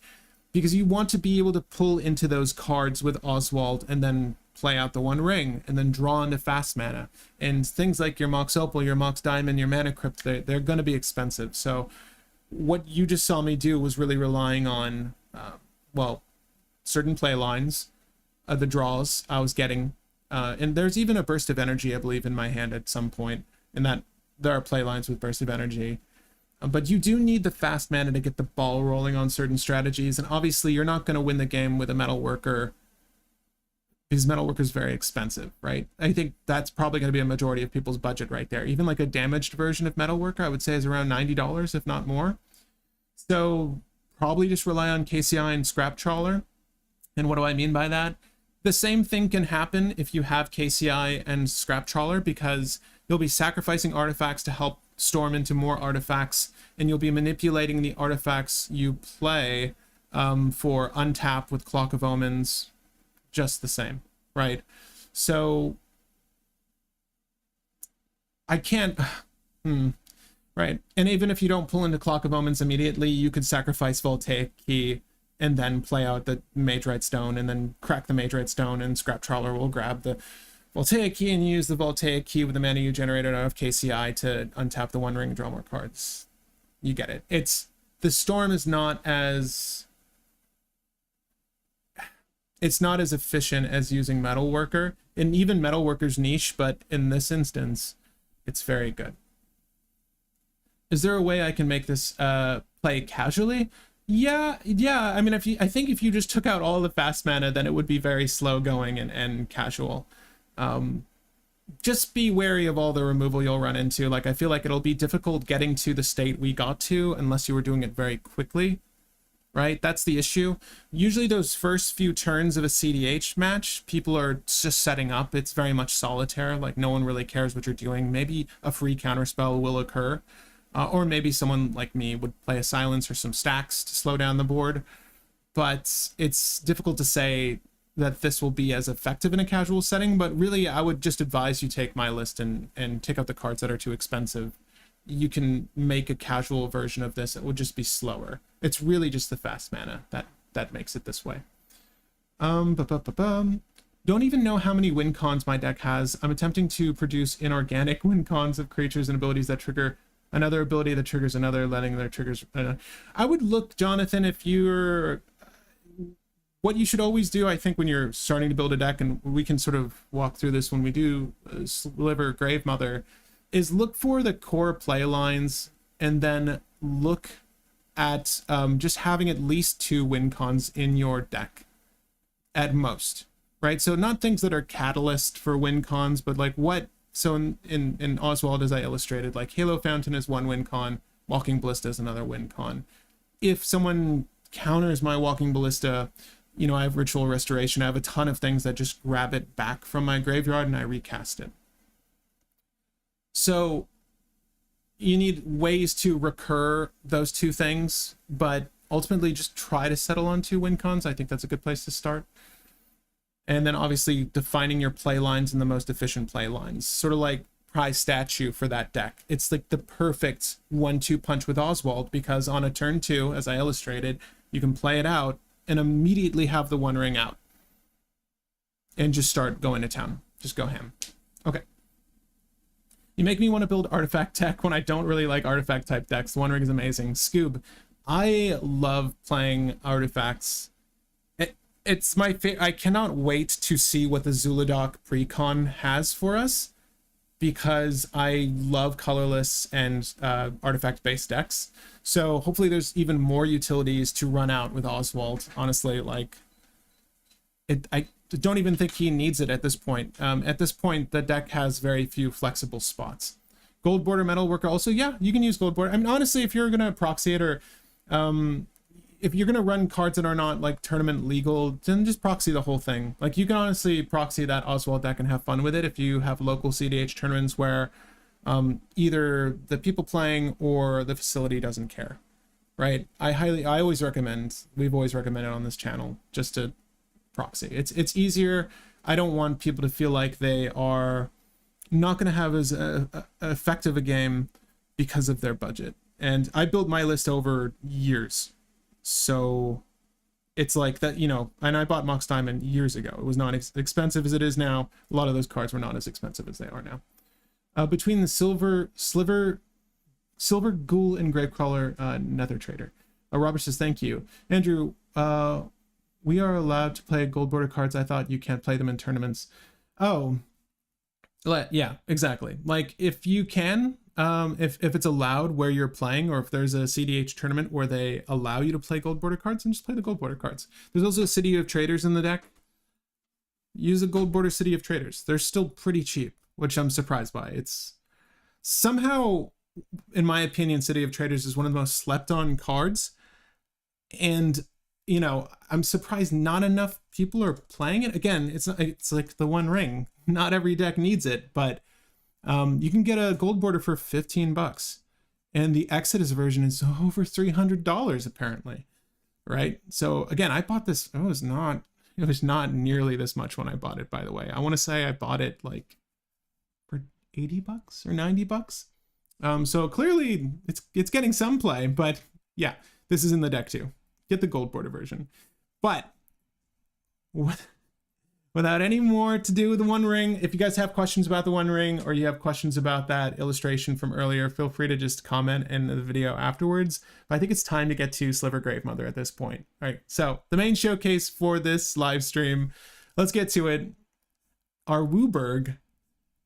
because you want to be able to pull into those cards with Oswald and then play out the One Ring and then draw into fast mana. And things like your Mox Opal, your Mox Diamond, your Mana Crypt, they're going to be expensive. So what you just saw me do was really relying on, well, certain play lines, the draws I was getting, and there's even a Burst of Energy, I believe, in my hand at some point, and that there are play lines with Burst of Energy. But you do need the fast mana to get the ball rolling on certain strategies, and obviously you're not going to win the game with a Metal Worker, because Metal Worker is very expensive, right? I think that's probably going to be a majority of people's budget right there. Even like a damaged version of Metal Worker, I would say, is around $90, if not more. So probably just rely on KCI and Scrap Trawler. And what do I mean by that? The same thing can happen if you have KCI and Scrap Trawler, because you'll be sacrificing artifacts to help storm into more artifacts, and you'll be manipulating the artifacts you play for untap with Clock of Omens just the same, right? So I can't, right? And even if you don't pull into Clock of Omens immediately, you could sacrifice Voltaic Key and then play out the Magerite Stone, and then crack the Magerite Stone, and Scrap Trawler will grab the Voltaic Key and use the Voltaic Key with the mana you generated out of KCI to untap the One Ring and draw more cards. You get it. The Storm is not as... it's not as efficient as using Metal Worker, and even Metal Worker's niche, but in this instance, it's very good. Is there a way I can make this play casually? Yeah. I mean, I think if you just took out all the fast mana, then it would be very slow going and casual. Just be wary of all the removal you'll run into. Like, I feel like it'll be difficult getting to the state we got to unless you were doing it very quickly, right? That's the issue. Usually those first few turns of a cEDH match, people are just setting up. It's very much solitaire. Like, no one really cares what you're doing. Maybe a free counterspell will occur. Or maybe someone like me would play a Silence or some stacks to slow down the board. But it's difficult to say that this will be as effective in a casual setting. But really, I would just advise you take my list and take out the cards that are too expensive. You can make a casual version of this. It would just be slower. It's really just the fast mana that makes it this way. Don't even know how many win cons my deck has. I'm attempting to produce inorganic win cons of creatures and abilities that trigger another ability that triggers another, letting their triggers. I would look, Jonathan, if you're... what you should always do, I think, when you're starting to build a deck, and we can sort of walk through this when we do Sliver Gravemother, is look for the core play lines and then look at just having at least 2 win cons in your deck at most, right? So not things that are catalyst for win cons, but like what... So in Oswald, as I illustrated, like Halo Fountain is 1 win con, Walking Ballista is another win con. If someone counters my Walking Ballista, you know, I have Ritual Restoration. I have a ton of things that just grab it back from my graveyard and I recast it. So you need ways to recur those 2 things, but ultimately just try to settle on 2 win cons. I think that's a good place to start. And then obviously defining your play lines and the most efficient play lines, sort of like Prize Statue for that deck. It's like the perfect 1-2 punch with Oswald, because on a turn 2, as I illustrated, you can play it out and immediately have the One Ring out and just start going to town. Just go ham. Okay. You make me want to build artifact tech when I don't really like artifact type decks. The One Ring is amazing. Scoob, I love playing artifacts. It's my favorite. I cannot wait to see what the Zuladoc precon has for us, because I love colorless and artifact-based decks. So hopefully there's even more utilities to run out with Oswald. Honestly, like, I don't even think he needs it at this point. At this point, the deck has very few flexible spots. Gold Border Metal Worker also, yeah, you can use Gold Border. I mean, honestly, if you're gonna proxy it or if you're gonna run cards that are not like tournament legal, then just proxy the whole thing. Like you can honestly proxy that Oswald deck and have fun with it if you have local cEDH tournaments where either the people playing or the facility doesn't care, right? I always recommend, we've always recommended on this channel just to proxy. It's easier. I don't want people to feel like they are not going to have as effective a game because of their budget. And I built my list over years. So it's like that, you know, and I bought Mox Diamond years ago. It was not as expensive as it is now. A lot of those cards were not as expensive as they are now. Between the Sliver Ghoul and Gravecrawler Nether Trader. Robert says, thank you. Andrew, we are allowed to play gold border cards. I thought you can't play them in tournaments. Oh, yeah, exactly. Like if you can, if it's allowed where you're playing, or if there's a cEDH tournament where they allow you to play gold border cards, then just play the gold border cards. There's also a City of Traders in the deck. Use a gold border City of Traders. They're still pretty cheap, which I'm surprised by. It's somehow, in my opinion, City of Traders is one of the most slept on cards. And, you know, I'm surprised not enough people are playing it. Again, it's like the One Ring. Not every deck needs it, but you can get a gold border for 15 bucks. And the Exodus version is over $300 apparently, right? So again, I bought this, it was not nearly this much when I bought it, by the way. I want to say I bought it like for 80 bucks or 90 bucks. So clearly it's getting some play, but yeah, this is in the deck too. Get the gold border version. But without any more to do with the One Ring, if you guys have questions about the One Ring, or you have questions about that illustration from earlier, feel free to just comment in the video afterwards. But I think it's time to get to Sliver Gravemother at this point. All right, so the main showcase for this live stream, let's get to it. Our Wooburg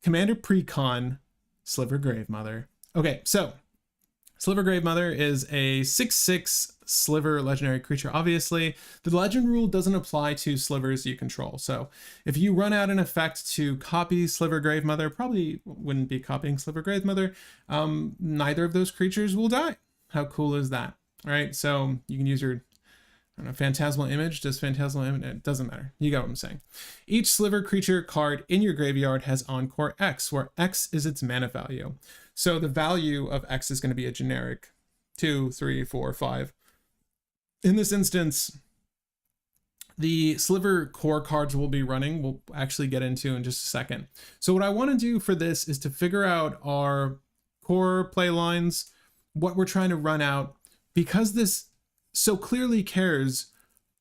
Commander Precon Sliver Gravemother. Okay, so Sliver Gravemother is a 6/6 Sliver legendary creature. Obviously, the legend rule doesn't apply to slivers you control. So if you run out an effect to copy Sliver Gravemother, probably wouldn't be copying Sliver Gravemother. Neither of those creatures will die. How cool is that? All right, so you can use your, I don't know, Phantasmal Image. Does Phantasmal Image? It doesn't matter. You got what I'm saying. Each Sliver creature card in your graveyard has Encore X, where X is its mana value. So the value of X is going to be a generic 2, 3, 4, 5. In this instance, the Sliver core cards we'll be running, we'll actually get into in just a second. So what I want to do for this is to figure out our core play lines, what we're trying to run out, because this so clearly cares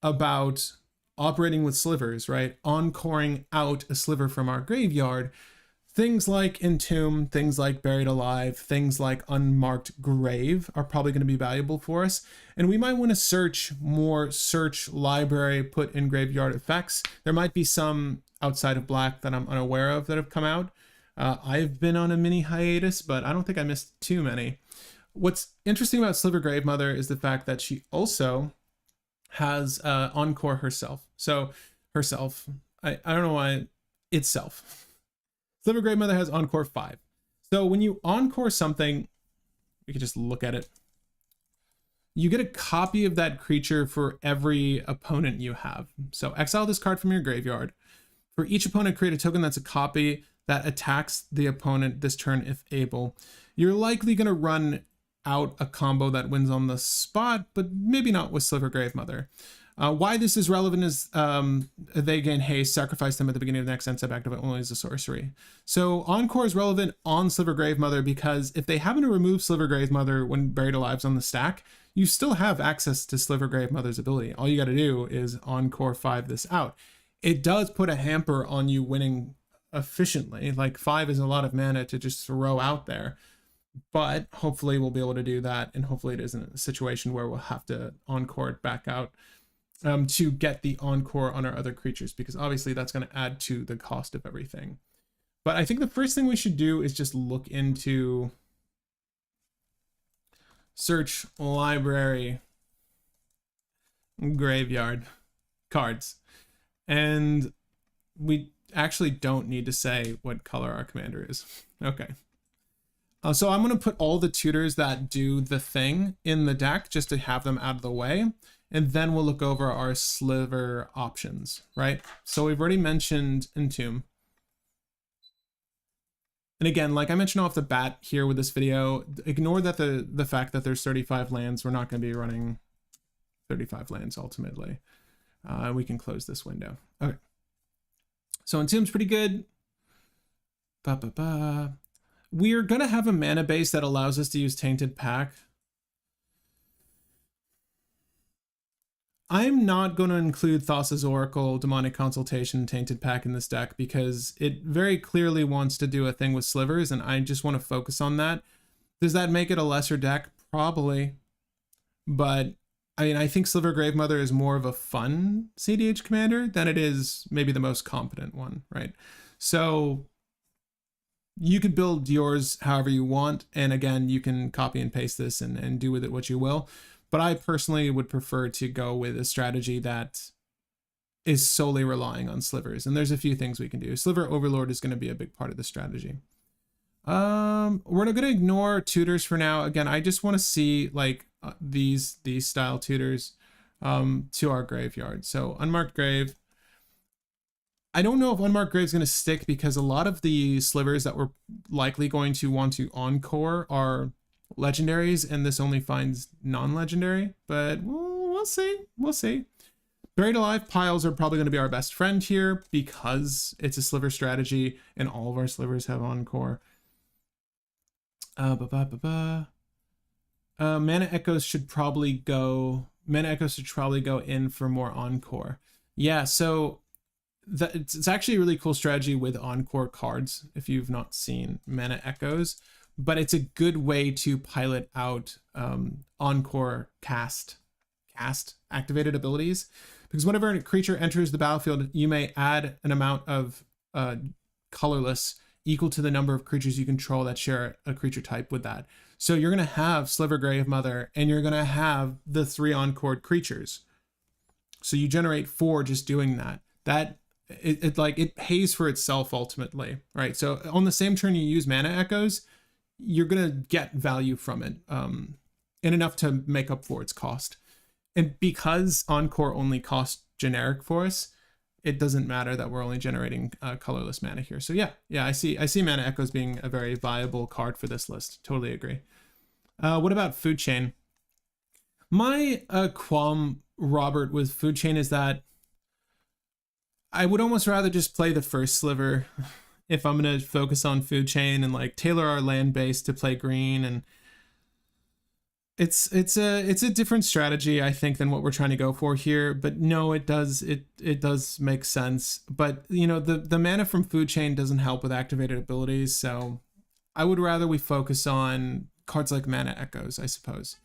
about operating with slivers, right? Encoring out a sliver from our graveyard. Things like Entomb, things like Buried Alive, things like Unmarked Grave are probably going to be valuable for us. And we might want to search more, search library, put in graveyard effects. There might be some outside of black that I'm unaware of that have come out. I've been on a mini hiatus, but I don't think I missed too many. What's interesting about Sliver Gravemother is the fact that she also has Encore herself. So herself, I don't know why, itself. Sliver Gravemother has Encore 5. So when you Encore something, we can just look at it. You get a copy of that creature for every opponent you have. So exile this card from your graveyard. For each opponent, create a token that's a copy that attacks the opponent this turn if able. You're likely going to run out a combo that wins on the spot, but maybe not with Sliver Gravemother. Why this is relevant is they gain haste, sacrifice them at the beginning of the next end step, activate only as a sorcery. So Encore is relevant on Sliver Gravemother because if they happen to remove Sliver Gravemother when Buried Alive's on the stack, you still have access to Sliver Gravemother's ability. All you got to do is Encore 5 this out. It does put a hamper on you winning efficiently. Like 5 is a lot of mana to just throw out there. But hopefully we'll be able to do that, and hopefully it isn't a situation where we'll have to Encore it back out to get the Encore on our other creatures, because obviously that's going to add to the cost of everything. But I think the first thing we should do is just look into search library graveyard cards, and we actually don't need to say what color our commander is. Okay. So I'm going to put all the tutors that do the thing in the deck just to have them out of the way. and then we'll look over our sliver options, right? So we've already mentioned Entomb. And again, like I mentioned off the bat here with this video, ignore that the fact that there's 35 lands. We're not going to be running 35 lands ultimately. We can close this window. Okay. So Entomb's pretty good. We're going to have a mana base that allows us to use Tainted Pack. I'm not going to include Thassa's Oracle, Demonic Consultation, Tainted Pack in this deck because it very clearly wants to do a thing with slivers, and I just want to focus on that. Does that make it a lesser deck? Probably. But, I mean, I think Sliver Gravemother is more of a fun cEDH commander than it is maybe the most competent one, right? So you could build yours however you want, and again, you can copy and paste this and do with it what you will. But I personally would prefer to go with a strategy that is solely relying on slivers. And there's a few things we can do. Sliver Overlord is going to be a big part of the strategy. We're going to ignore tutors for now. Again, I just want to see like these style tutors to our graveyard. So Unmarked Grave. I don't know if Unmarked Grave is going to stick because a lot of the slivers that we're likely going to want to encore are legendaries, and this only finds non-legendary, but we'll see. Buried Alive piles are probably going to be our best friend here because it's a sliver strategy and all of our slivers have encore. Mana Echoes should probably go in for more encore. Yeah, so it's actually a really cool strategy with encore cards if you've not seen Mana Echoes. But it's a good way to pilot out encore cast activated abilities, because whenever a creature enters the battlefield, you may add an amount of colorless equal to the number of creatures you control that share a creature type with that. So you're going to have Sliver Gravemother, and you're going to have the 3 encored creatures. So you generate 4 just doing that. It pays for itself ultimately, right? So on the same turn you use Mana Echoes, you're going to get value from it, and enough to make up for its cost. And because Encore only costs generic for us, it doesn't matter that we're only generating colorless mana here. So yeah, I see Mana Echoes being a very viable card for this list. Totally agree. What about Food Chain? My qualm, Robert, with Food Chain is that I would almost rather just play the first sliver if I'm going to focus on Food Chain and like tailor our land base to play green. And it's a different strategy, I think, than what we're trying to go for here. But no, it does make sense. But you know, the mana from Food Chain doesn't help with activated abilities. So I would rather we focus on cards like Mana Echoes, I suppose.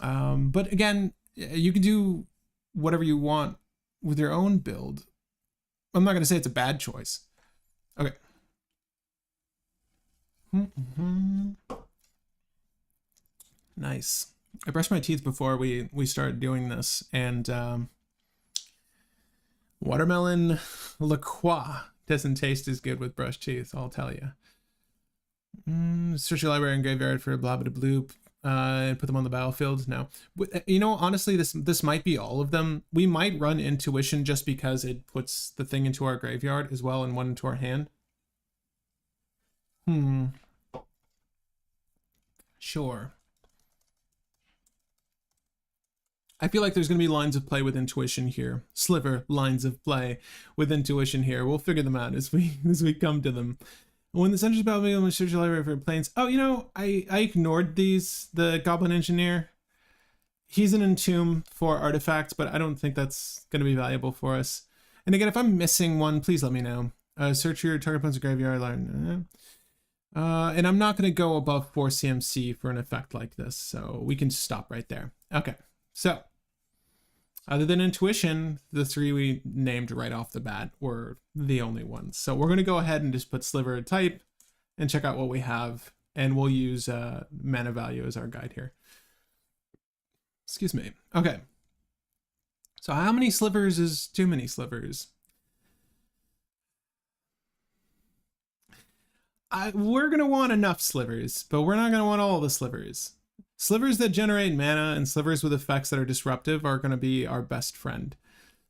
But again, you can do whatever you want with your own build. I'm not going to say it's a bad choice. Okay. Nice. I brushed my teeth before we started doing this, and watermelon LaCroix doesn't taste as good with brushed teeth, I'll tell you. Search your library and graveyard for blah blah bloop, and put them on the battlefield. No, you know, honestly, this might be all of them. We might run Intuition just because it puts the thing into our graveyard as well and one into our hand. Sure. I feel like there's going to be lines of play with Intuition here. Sliver lines of play with Intuition here. We'll figure them out as we come to them. When the center's about me, I'm going to search your library for planes. Oh, you know, I ignored the Goblin Engineer. He's an Entomb for artifacts, but I don't think that's going to be valuable for us. And again, if I'm missing one, please let me know. Search your target opponent's graveyard. And I'm not going to go above 4 CMC for an effect like this, so we can stop right there. Okay, so other than Intuition, the 3 we named right off the bat were the only ones. So we're going to go ahead and just put Sliver type and check out what we have, and we'll use mana value as our guide here. Excuse me. Okay. So how many slivers is too many slivers? We're going to want enough slivers, but we're not going to want all the slivers. Slivers that generate mana and slivers with effects that are disruptive are going to be our best friend.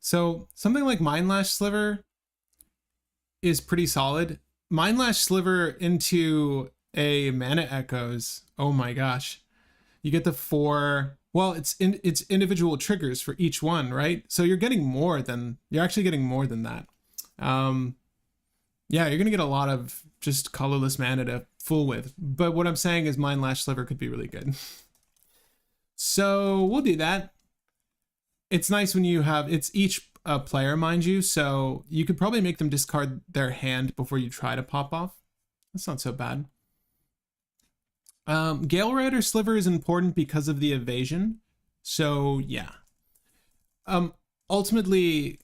So something like Mindlash Sliver is pretty solid. Mindlash Sliver into a Mana Echoes. Oh my gosh. You get the 4, well, it's individual triggers for each one, right? So you're actually getting more than that. Yeah, you're gonna get a lot of just colorless mana to fool with. But what I'm saying is Mindlash Sliver could be really good. So we'll do that. It's nice when you have, it's each player, mind you, so you could probably make them discard their hand before you try to pop off. That's not so bad. Gale Rider Sliver is important because of the evasion. So yeah. Ultimately,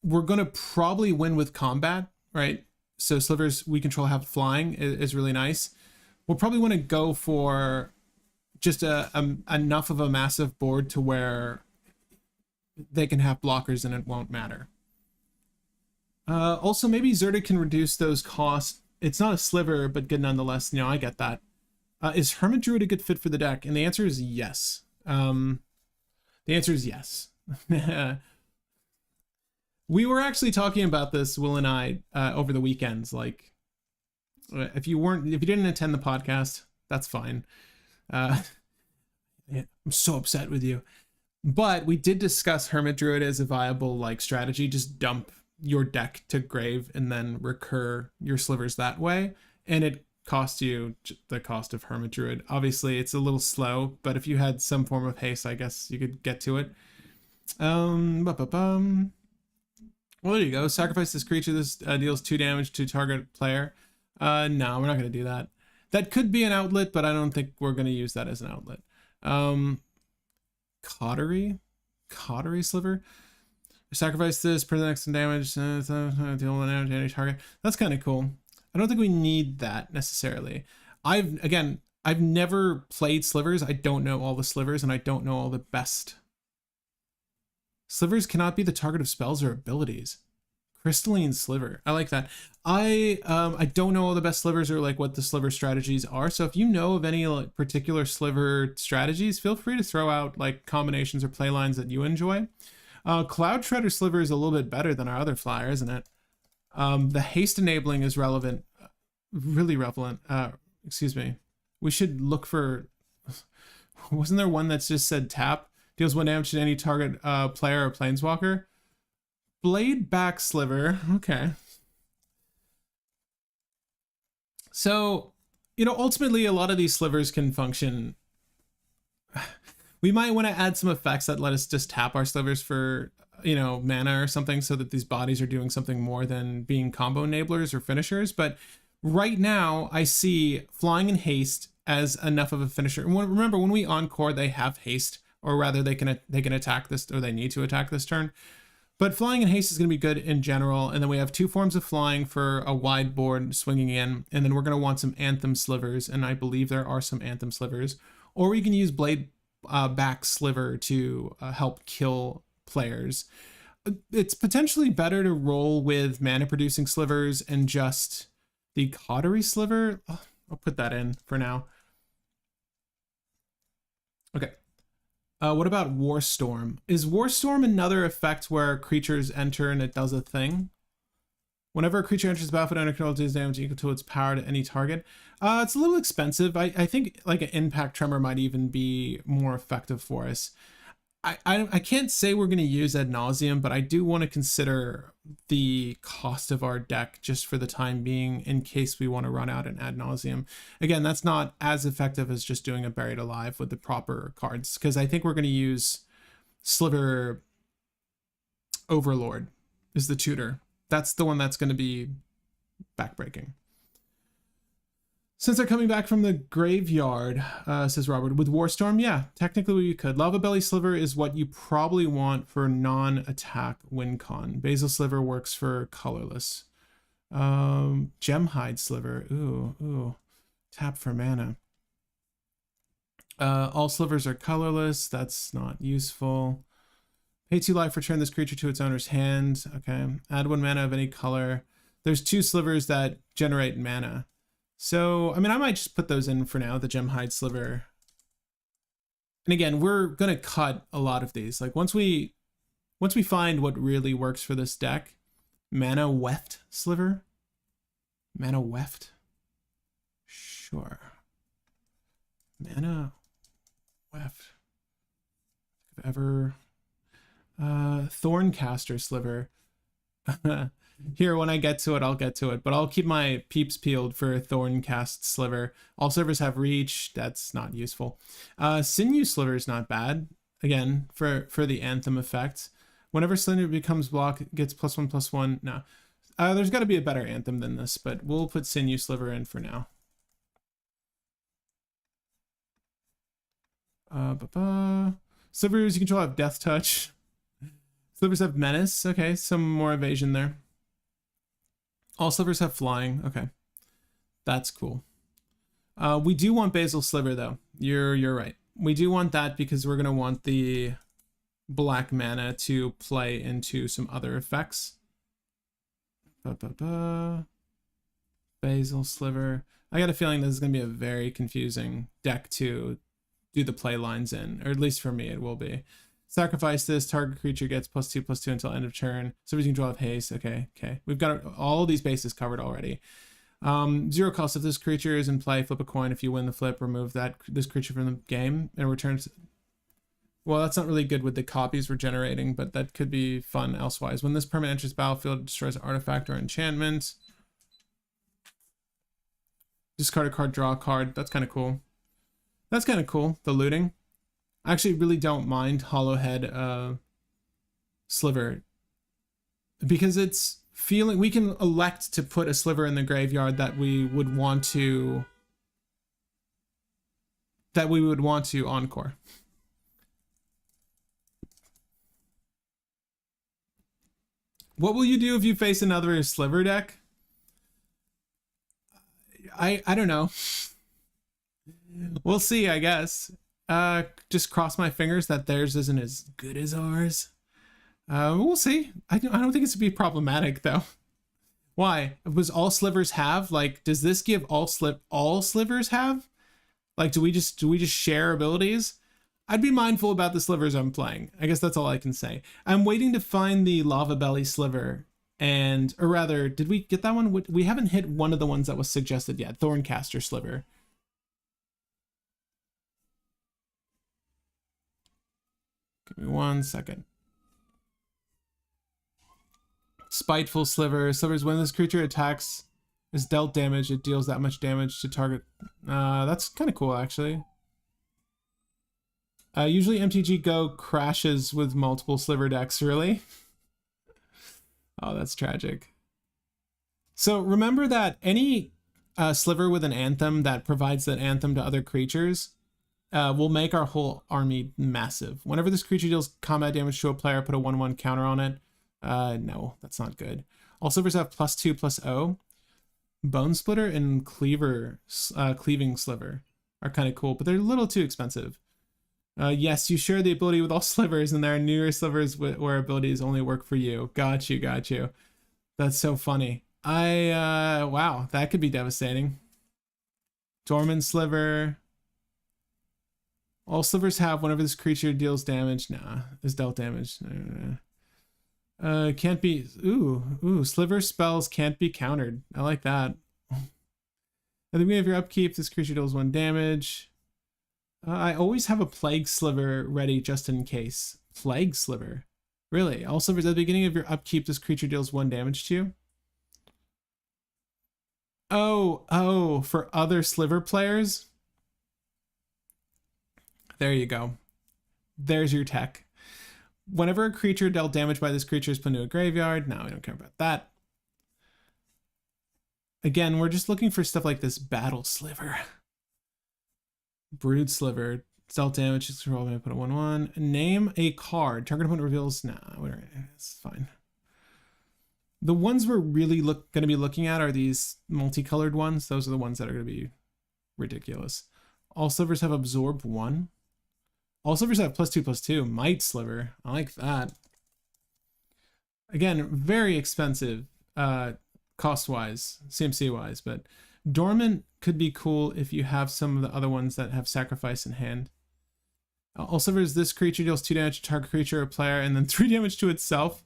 we're gonna probably win with combat, right? So slivers we control have flying is really nice. We'll probably want to go for just enough of a massive board to where they can have blockers and it won't matter. Also, maybe Zerta can reduce those costs. It's not a sliver, but good nonetheless. You know, I get that. Is Hermit Druid a good fit for the deck? And the answer is yes. The answer is yes. We were actually talking about this, Will and I, over the weekends. Like, if you didn't attend the podcast, that's fine. Yeah, I'm so upset with you. But we did discuss Hermit Druid as a viable like strategy. Just dump your deck to grave and then recur your slivers that way. And it costs you the cost of Hermit Druid. Obviously, it's a little slow, but if you had some form of haste, I guess you could get to it. Well, there you go. Sacrifice this creature. This deals 2 damage to target player. No, we're not going to do that. That could be an outlet, but I don't think we're going to use that as an outlet. Cautery Sliver. Sacrifice this, put the next damage, deal 1 damage to any target. That's kind of cool. I don't think we need that necessarily. I've never played slivers. I don't know all the slivers, and I don't know all the best. Slivers cannot be the target of spells or abilities. Crystalline Sliver. I like that. I don't know all the best slivers or like what the sliver strategies are. So if you know of any like particular sliver strategies, feel free to throw out like combinations or play lines that you enjoy. Cloud Shredder Sliver is a little bit better than our other flyer, isn't it? The haste enabling is relevant, really relevant. Excuse me. We should look for, wasn't there one that's just said tap? Deals 1 damage to any target player or planeswalker. Blade Back Sliver. Okay. So, you know, ultimately a lot of these slivers can function. We might want to add some effects that let us just tap our slivers for, you know, mana or something so that these bodies are doing something more than being combo enablers or finishers. But right now I see flying and haste as enough of a finisher. And remember, when we encore, they have haste, or rather they can attack this, or they need to attack this turn. But flying and haste is going to be good in general. And then we have 2 forms of flying for a wide board swinging in. And then we're going to want some Anthem Slivers. And I believe there are some Anthem Slivers. Or we can use Blade Back Sliver to help kill players. It's potentially better to roll with mana producing slivers and just the Cautery Sliver. I'll put that in for now. Okay. What about Warstorm? Is Warstorm another effect where creatures enter and it does a thing? Whenever a creature enters the battlefield under control, it does damage equal to its power to any target. It's a little expensive. I think like an Impact Tremor might even be more effective for us. I can't say we're going to use ad nauseum, but I do want to consider the cost of our deck just for the time being in case we want to run out an ad nauseum. Again, that's not as effective as just doing a Buried Alive with the proper cards, because I think we're going to use Sliver Overlord is the tutor. That's the one that's going to be backbreaking. Since they're coming back from the graveyard, says Robert, with Warstorm, yeah, technically we could. Lava Belly Sliver is what you probably want for non-attack win con. Basil Sliver works for colorless. Gemhide Sliver, ooh, tap for mana. All slivers are colorless, that's not useful. Pay 2 life, return this creature to its owner's hand. Okay, add 1 mana of any color. There's 2 slivers that generate mana. So, I mean, I might just put those in for now, the Gemhide Sliver And again, we're going to cut a lot of these. Like once we find what really works for this deck, Mana Weft Sliver. Mana Weft. Sure. Mana Weft. If ever. Thorncaster Sliver. Here, when I get to it, I'll get to it. But I'll keep my peeps peeled for Thorncast Sliver. All slivers have reach. That's not useful. Sinew Sliver is not bad. Again, for the Anthem effect. Whenever Slender becomes block, it gets +1/+1. No. There's got to be a better Anthem than this, but we'll put Sinew Sliver in for now. Slivers you control have Death Touch. Slivers have Menace. Okay, some more evasion there. All slivers have flying. Okay, that's cool. We do want Basil Sliver though. You're right. We do want that because we're gonna want the black mana to play into some other effects. Basil Sliver. I got a feeling this is gonna be a very confusing deck to do the play lines in, or at least for me it will be. Sacrifice this, target creature gets +2/+2 until end of turn. So we can draw with haste. Okay. We've got all these bases covered already. 0 cost. If this creature is in play, flip a coin. If you win the flip, remove this creature from the game and returns. Well, that's not really good with the copies we're generating, but that could be fun elsewise. When this permanent enters the battlefield, it destroys an artifact or enchantment. Discard a card, draw a card. That's kind of cool. The looting. I actually really don't mind Hollowhead Sliver because it's feeling we can elect to put a sliver in the graveyard that we would want to encore. What will you do if you face another sliver deck? I don't know. We'll see, I guess. Just cross my fingers that theirs isn't as good as ours. We'll see. I don't think it's to be problematic though. Why? Was all slivers have? Like, does this give all slivers have? Like, do we just share abilities? I'd be mindful about the slivers I'm playing. I guess that's all I can say. I'm waiting to find the Lava Belly Sliver, or rather, did we get that one? We haven't hit one of the ones that was suggested yet. Thorncaster Sliver. Give me 1 second. Spiteful Sliver. Slivers, when this creature attacks, is dealt damage, it deals that much damage to target. That's kind of cool, actually. Usually MTG Go crashes with multiple Sliver decks, really? Oh, that's tragic. So remember that any Sliver with an Anthem that provides that Anthem to other creatures will make our whole army massive. Whenever this creature deals combat damage to a player, put a 1/1 counter on it. No, that's not good. All slivers have +2/+0. Bone Splitter and Cleaving Sliver are kind of cool, but they're a little too expensive. Yes, you share the ability with all slivers, and there are newer slivers where abilities only work for you. Got you. That's so funny. Wow, that could be devastating. Dormant Sliver. All slivers have whenever this creature deals damage. Is dealt damage. Can't be. Ooh. Sliver spells can't be countered. I like that. At the beginning of your upkeep, this creature deals 1 damage. I always have a Plague Sliver ready just in case. Plague Sliver? Really? All slivers at the beginning of your upkeep, this creature deals 1 damage to you? Oh, for other sliver players? There you go. There's your tech. Whenever a creature dealt damage by this creature is put into a graveyard. No, we don't care about that. Again, we're just looking for stuff like this Battle Sliver. Brood Sliver. Dealt damage. Just roll and put a 1/1. Name a card. Target opponent reveals. It's fine. The ones we're really going to be looking at are these multicolored ones. Those are the ones that are going to be ridiculous. All slivers have Absorb 1. All slivers have +2/+2. Might Sliver. I like that. Again, very expensive cost-wise, CMC-wise, but Dormant could be cool if you have some of the other ones that have Sacrifice in hand. All slivers, this creature deals 2 damage to target creature or player and then 3 damage to itself.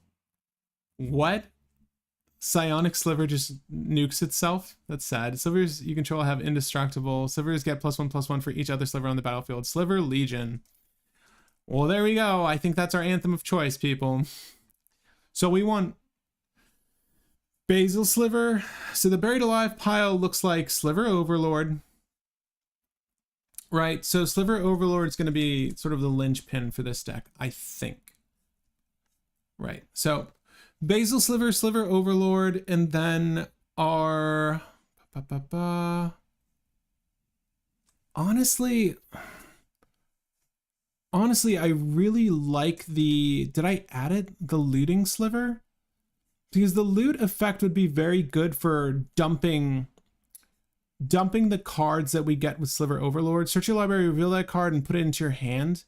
What? Psionic Sliver just nukes itself? That's sad. Slivers you control have indestructible. Slivers get +1/+1 for each other sliver on the battlefield. Sliver Legion. Well, there we go. I think that's our anthem of choice, people. So we want Basil Sliver. So the Buried Alive pile looks like Sliver Overlord. Right, so Sliver Overlord is going to be sort of the linchpin for this deck, I think. Right, so Basil Sliver, Sliver Overlord, and then our... Honestly, I really like the... Did I add it? The Looting Sliver? Because the loot effect would be very good for dumping the cards that we get with Sliver Overlord. Search your library, reveal that card, and put it into your hand.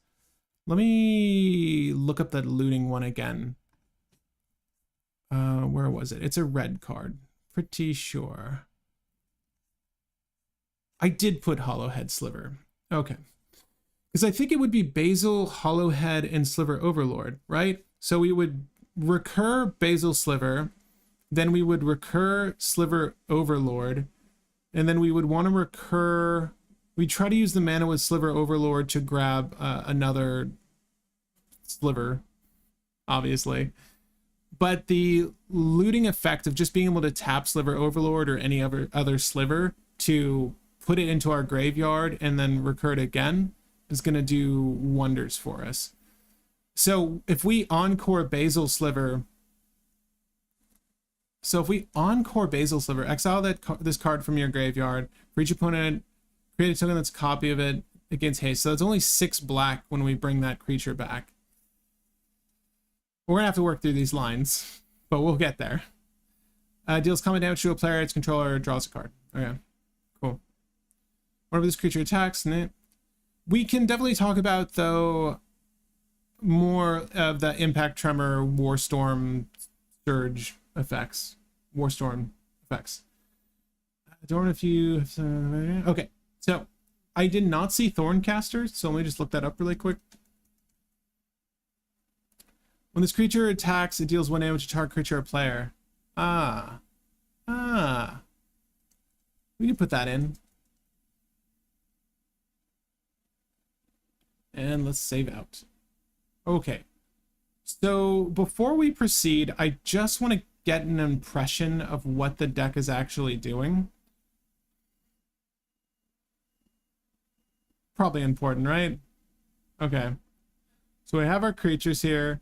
Let me look up that looting one again. Where was it? It's a red card. Pretty sure. I did put Hollowhead Sliver. Okay. Because I think it would be Basil, Hollowhead, and Sliver Overlord, right? So we would recur Basil Sliver, then we would recur Sliver Overlord, and then we would want to recur... We try to use the mana with Sliver Overlord to grab another Sliver, obviously. But the looting effect of just being able to tap Sliver Overlord or any other Sliver to put it into our graveyard and then recur it again is going to do wonders for us. So if we encore Basil Sliver... exile this card from your graveyard. For each opponent, create a token that's a copy of it against haste. So it's only 6 black when we bring that creature back. We're going to have to work through these lines, but we'll get there. Deals combat damage to a player, its controller draws a card. Okay, cool. Whenever this creature attacks, we can definitely talk about, though, more of the Impact Tremor, Warstorm, Surge effects. Warstorm effects. I don't know if you... Okay, so I did not see Thorncaster, so let me just look that up really quick. When this creature attacks, it deals 1 damage to target creature or player. We can put that in. And let's save out. Okay. So before we proceed, I just want to get an impression of what the deck is actually doing. Probably important, right? Okay. So we have our creatures here.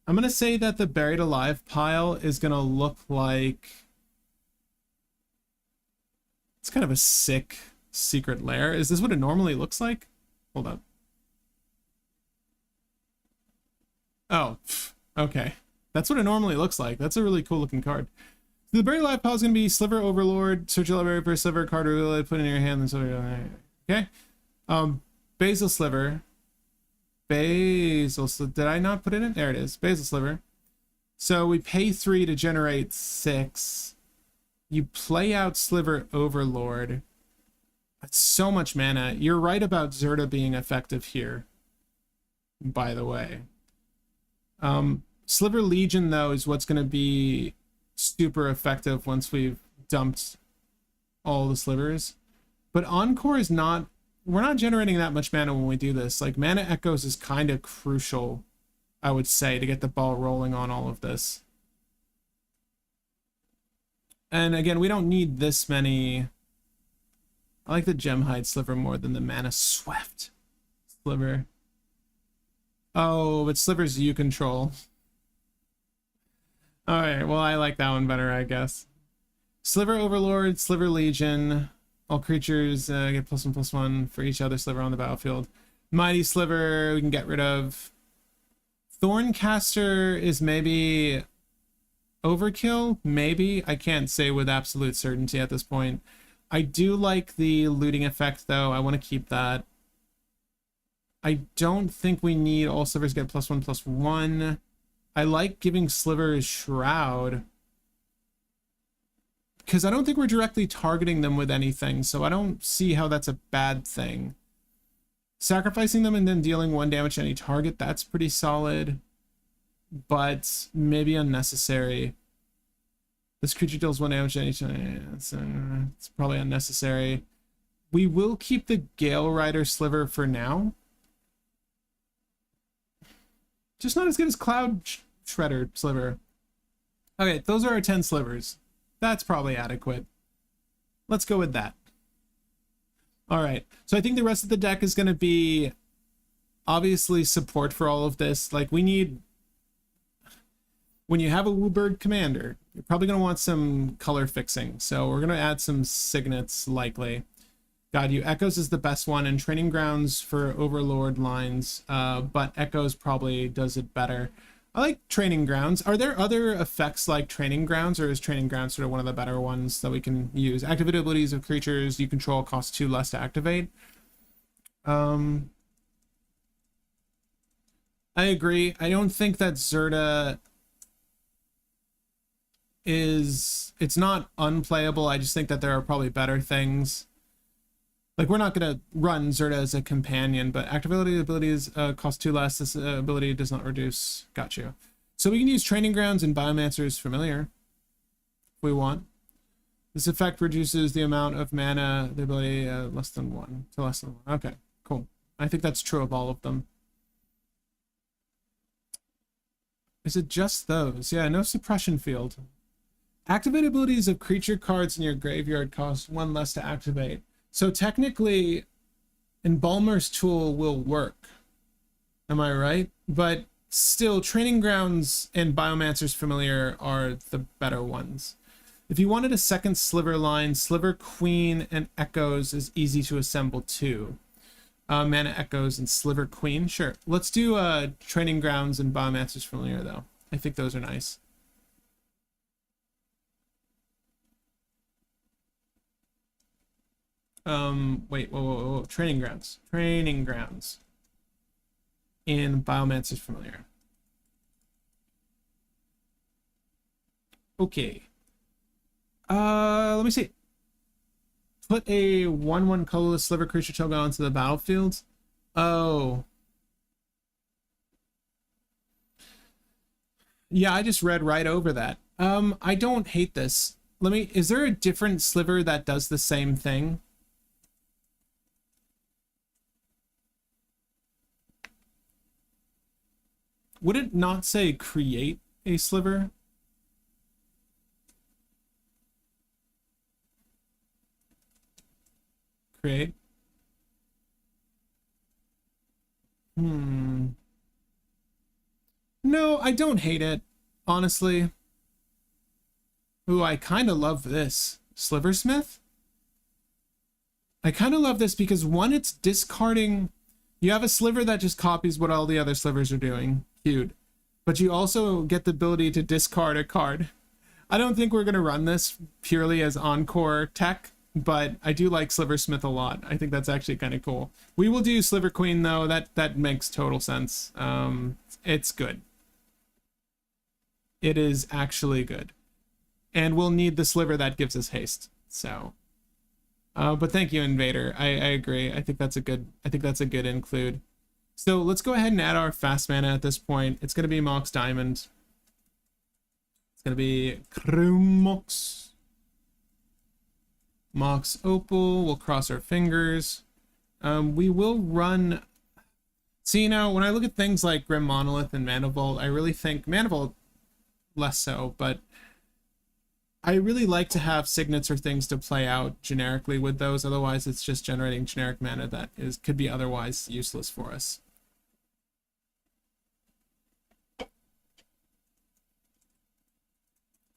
I'm going to say that the Buried Alive pile is going to look like... It's kind of a sick secret lair. Is this what it normally looks like? Hold up. Oh, okay. That's what it normally looks like. That's a really cool looking card. So the Buried Alive pile is going to be Sliver Overlord. Search your library for a Sliver card, reveal it, put it in your hand, and so okay. Basil Sliver. Did I not put it in? There it is. Basil Sliver. So we pay 3 to generate 6. You play out Sliver Overlord. That's so much mana. You're right about Zerta being effective here, by the way. Sliver Legion, though, is what's going to be super effective once we've dumped all the slivers. But Encore is not... We're not generating that much mana when we do this. Like, Mana Echoes is kind of crucial, I would say, to get the ball rolling on all of this. And again, we don't need this many... I like the Gemhide Sliver more than the Mana Swept Sliver. Oh, but Sliver's you control. Alright, well, I like that one better, I guess. Sliver Overlord, Sliver Legion... All creatures get +1/+1 for each other sliver on the battlefield. Mighty Sliver we can get rid of. Thorncaster is maybe overkill, maybe. I can't say with absolute certainty at this point. I do like the looting effect, though. I want to keep that. I don't think we need all slivers get +1/+1. I like giving Sliver Shroud, because I don't think we're directly targeting them with anything, so I don't see how that's a bad thing. Sacrificing them and then dealing 1 damage to any target, that's pretty solid, but maybe unnecessary. This creature deals 1 damage to any target. It's probably unnecessary. We will keep the Gale Rider Sliver for now. Just not as good as Cloud Shredder Sliver. Okay, those are our 10 slivers. That's probably adequate. Let's go with that. All right, so I think the rest of the deck is going to be obviously support for all of this. Like, we need, when you have a WooBird commander, you're probably going to want some color fixing. So we're going to add some signets likely. God, you Echoes is the best one, and Training Grounds for Overlord lines, but Echoes probably does it better. I like Training Grounds. Are there other effects like Training Grounds, or is Training Grounds sort of one of the better ones that we can use? Activated abilities of creatures you control cost 2 less to activate. I agree. I don't think that Zirda is... It's not unplayable. I just think that there are probably better things. Like, we're not going to run Zirda as a companion, but activability abilities cost 2 less. This ability does not reduce. Got you. So we can use Training Grounds and Biomancer's Familiar if we want. This effect reduces the amount of mana, the ability less than 1 to less than 1. Okay, cool. I think that's true of all of them. Is it just those? Yeah, no suppression field. Activate abilities of creature cards in your graveyard cost 1 less to activate. So technically, Embalmer's Tool will work. Am I right? But still, Training Grounds and Biomancer's Familiar are the better ones. If you wanted a second Sliver line, Sliver Queen and Echoes is easy to assemble too. Mana Echoes and Sliver Queen, sure. Let's do Training Grounds and Biomancer's Familiar though. I think those are nice. Wait, whoa. Training Grounds in Biomancer's Familiar. Okay, let me see. Put a 1/1 colorless Sliver creature token onto the battlefield. Oh, yeah, I just read right over that. I don't hate this. Is there a different Sliver that does the same thing? Would it not say create a Sliver? Create. No, I don't hate it, honestly. Ooh, I kind of love this. Sliversmith? I kind of love this because, one, it's discarding... You have a Sliver that just copies what all the other Slivers are doing. Cute. But you also get the ability to discard a card. I don't think we're going to run this purely as Encore tech, but I do like Sliversmith a lot. I think that's actually kind of cool. We will do Sliver Queen, though. That makes total sense. It's good. It is actually good. And we'll need the Sliver that gives us haste. So... but thank you, Invader. I agree. I think that's a good include. So let's go ahead and add our fast mana at this point. It's going to be Mox Diamond. It's going to be Mox. Mox Opal. We'll cross our fingers. We will run... See, now, when I look at things like Grim Monolith and Mana Vault, I really think... Mana Vault less so, but... I really like to have signets or things to play out generically with those. Otherwise, it's just generating generic mana that could be otherwise useless for us.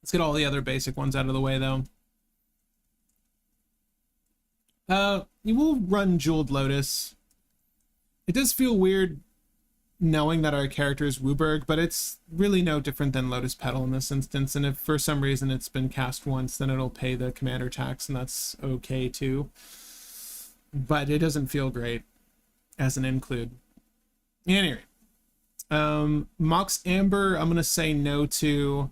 Let's get all the other basic ones out of the way, though. You will run Jeweled Lotus. It does feel weird knowing that our character is WooBird, but it's really no different than Lotus Petal in this instance, and if for some reason it's been cast once, then it'll pay the commander tax, and that's okay too. But it doesn't feel great as an include. Anyway, Mox Amber, I'm going to say no to.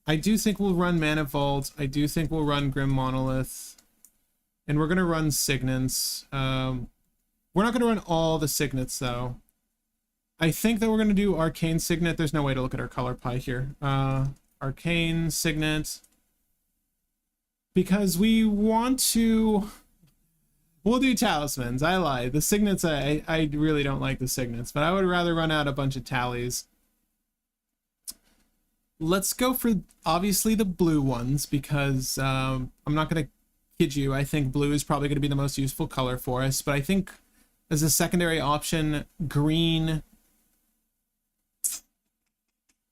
I do think we'll run Mana Vault. I do think we'll run Grim Monolith. And we're going to run Signance. We're not going to run all the signets, though. I think that we're going to do Arcane Signet. There's no way to look at our color pie here. Arcane Signet. Because we want to... We'll do Talismans. I lied. The Signets, I really don't like the Signets, but I would rather run out a bunch of tallies. Let's go for, obviously, the blue ones, because I'm not going to kid you. I think blue is probably going to be the most useful color for us, but I think as a secondary option, green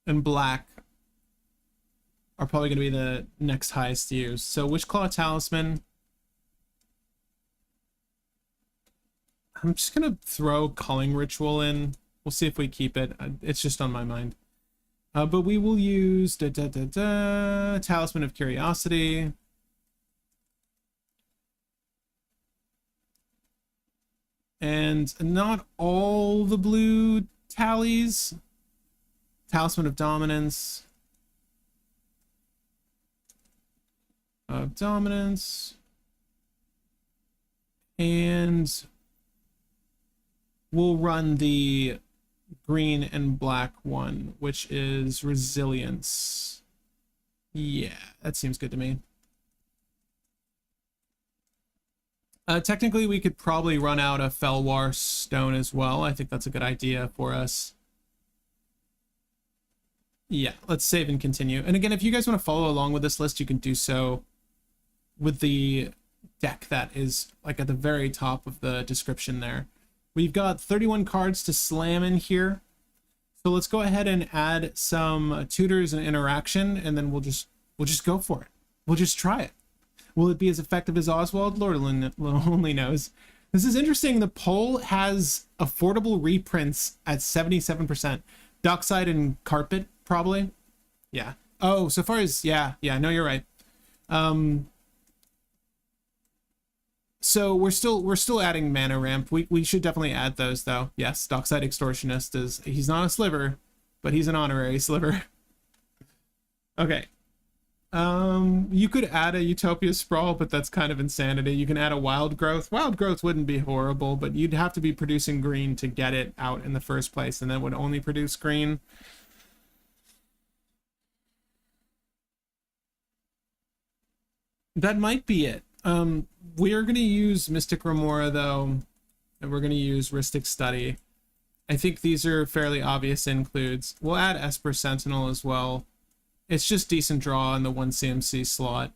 and black are probably going to be the next highest use. So Witchclaw Talisman. I'm just going to throw Culling Ritual in. We'll see if we keep it. It's just on my mind. But we will use Talisman of Curiosity. And not all the blue tallies. Talisman of Dominance. And we'll run the green and black one, which is Resilience. Yeah, that seems good to me. Technically, we could probably run out a Felwar Stone as well. I think that's a good idea for us. Yeah, let's save and continue. And again, if you guys want to follow along with this list, you can do so with the deck that is like at the very top of the description there. We've got 31 cards to slam in here. So let's go ahead and add some tutors and interaction, and then we'll just go for it. We'll just try it. Will it be as effective as Oswald? Lord only knows. This is interesting. The poll has affordable reprints at 77%. Dockside and Carpet, probably. Yeah. Oh, so far as, yeah, no, you're right. So we're still adding mana ramp. We should definitely add those though. Yes, Dockside Extortionist is, he's not a sliver, but he's an honorary sliver. Okay. You could add a Utopia Sprawl, but that's kind of insanity. You can add a Wild Growth. Wild Growth wouldn't be horrible, but you'd have to be producing green to get it out in the first place, and then it would only produce green. That might be it. We are going to use Mystic Remora, though, and we're going to use Rhystic Study. I think these are fairly obvious includes. We'll add Esper Sentinel as well. It's just decent draw in the 1 CMC slot.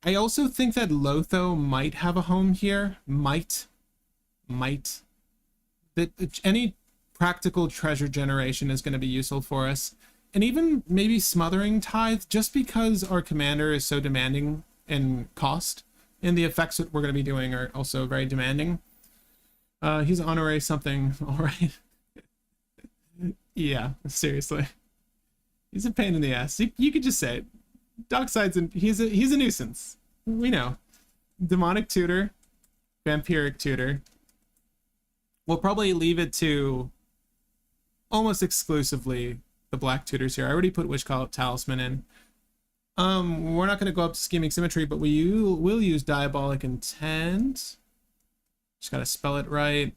I also think that Lotho might have a home here. Might. That any practical treasure generation is going to be useful for us. And even maybe Smothering Tithe, just because our commander is so demanding in cost. And the effects that we're going to be doing are also very demanding. He's honorary something, all right. Yeah, seriously. He's a pain in the ass. You could just say it. Dockside's he's a nuisance. We know. Demonic Tutor, Vampiric Tutor. We'll probably leave it to almost exclusively the black tutors here. I already put Witchclaw Talisman in. We're not going to go up to Scheming Symmetry, but we will use Diabolic Intent. Just got to spell it right.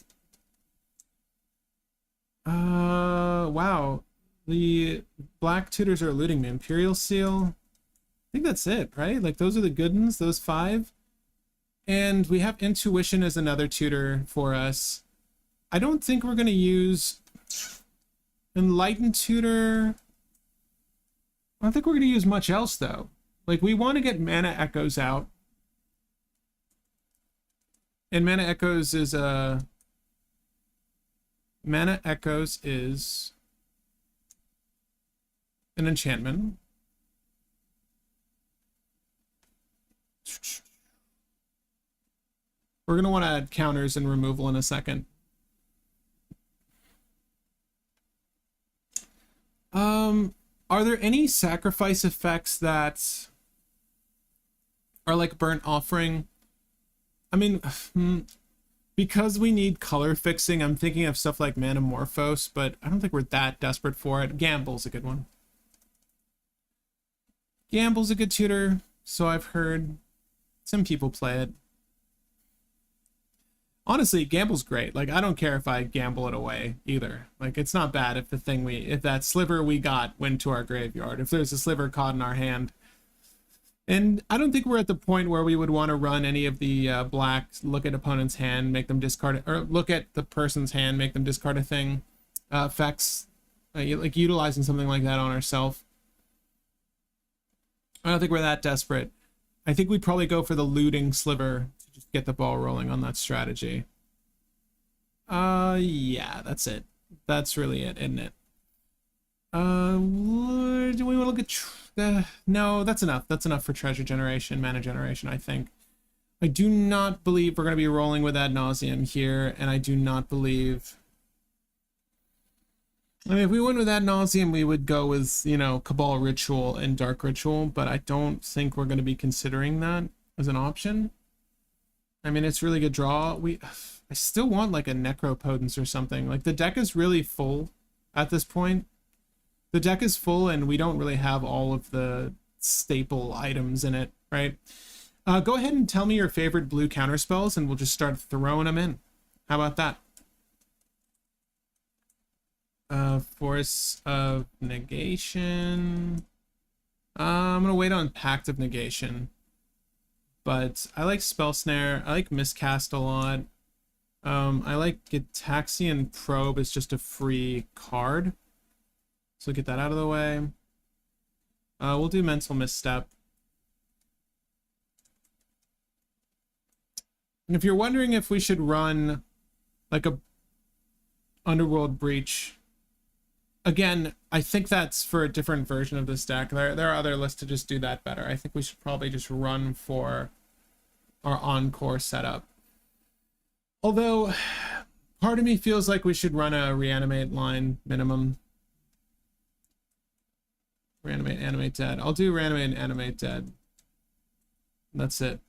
Wow. The black tutors are eluding me. Imperial Seal. I think that's it, right? Like, those are the good ones, those 5. And we have Intuition as another tutor for us. I don't think we're going to use Enlightened Tutor. I don't think we're going to use much else, though. Like, we want to get Mana Echoes out. And Mana Echoes is Mana Echoes is an enchantment. We're going to want to add counters and removal in a second. Are there any sacrifice effects that are like Burnt Offering? I mean, because we need color fixing, I'm thinking of stuff like Manamorphose, but I don't think we're that desperate for it. Gamble's a good one. Gamble's a good tutor, so I've heard. Some people play it. Honestly, gamble's great. Like, I don't care if I gamble it away either. Like, it's not bad if if that sliver we got went to our graveyard. If there's a sliver caught in our hand. And I don't think we're at the point where we would want to run any of the black, look at opponent's hand, make them discard it, or look at the person's hand, make them discard a thing effects. Like utilizing something like that on ourselves. I don't think we're that desperate. I think we'd probably go for the looting sliver to just get the ball rolling on that strategy. Yeah, that's it. That's really it, isn't it? Do we want to look at... no, that's enough. That's enough for treasure generation, mana generation, I think. I do not believe we're going to be rolling with ad nauseum here, and I do not believe... I mean, if we went with ad nauseum, we would go with, you know, Cabal Ritual and Dark Ritual, but I don't think we're going to be considering that as an option. I mean, it's really good draw. I still want like a Necropotence or something. Like, the deck is really full at this point. The deck is full and we don't really have all of the staple items in it, right? Go ahead and tell me your favorite blue counterspells and we'll just start throwing them in. How about that? Force of Negation. I'm gonna wait on Pact of Negation. But I like Spell Snare. I like Miscast a lot. I like Gitaxian Probe as just a free card. So get that out of the way. We'll do Mental Misstep. And if you're wondering if we should run like a Underworld Breach, again, I think that's for a different version of this deck. There are other lists to just do that better. I think we should probably just run for our Encore setup. Although, part of me feels like we should run a Reanimate line minimum. Reanimate, Animate, Dead. I'll do Reanimate and Animate Dead. That's it.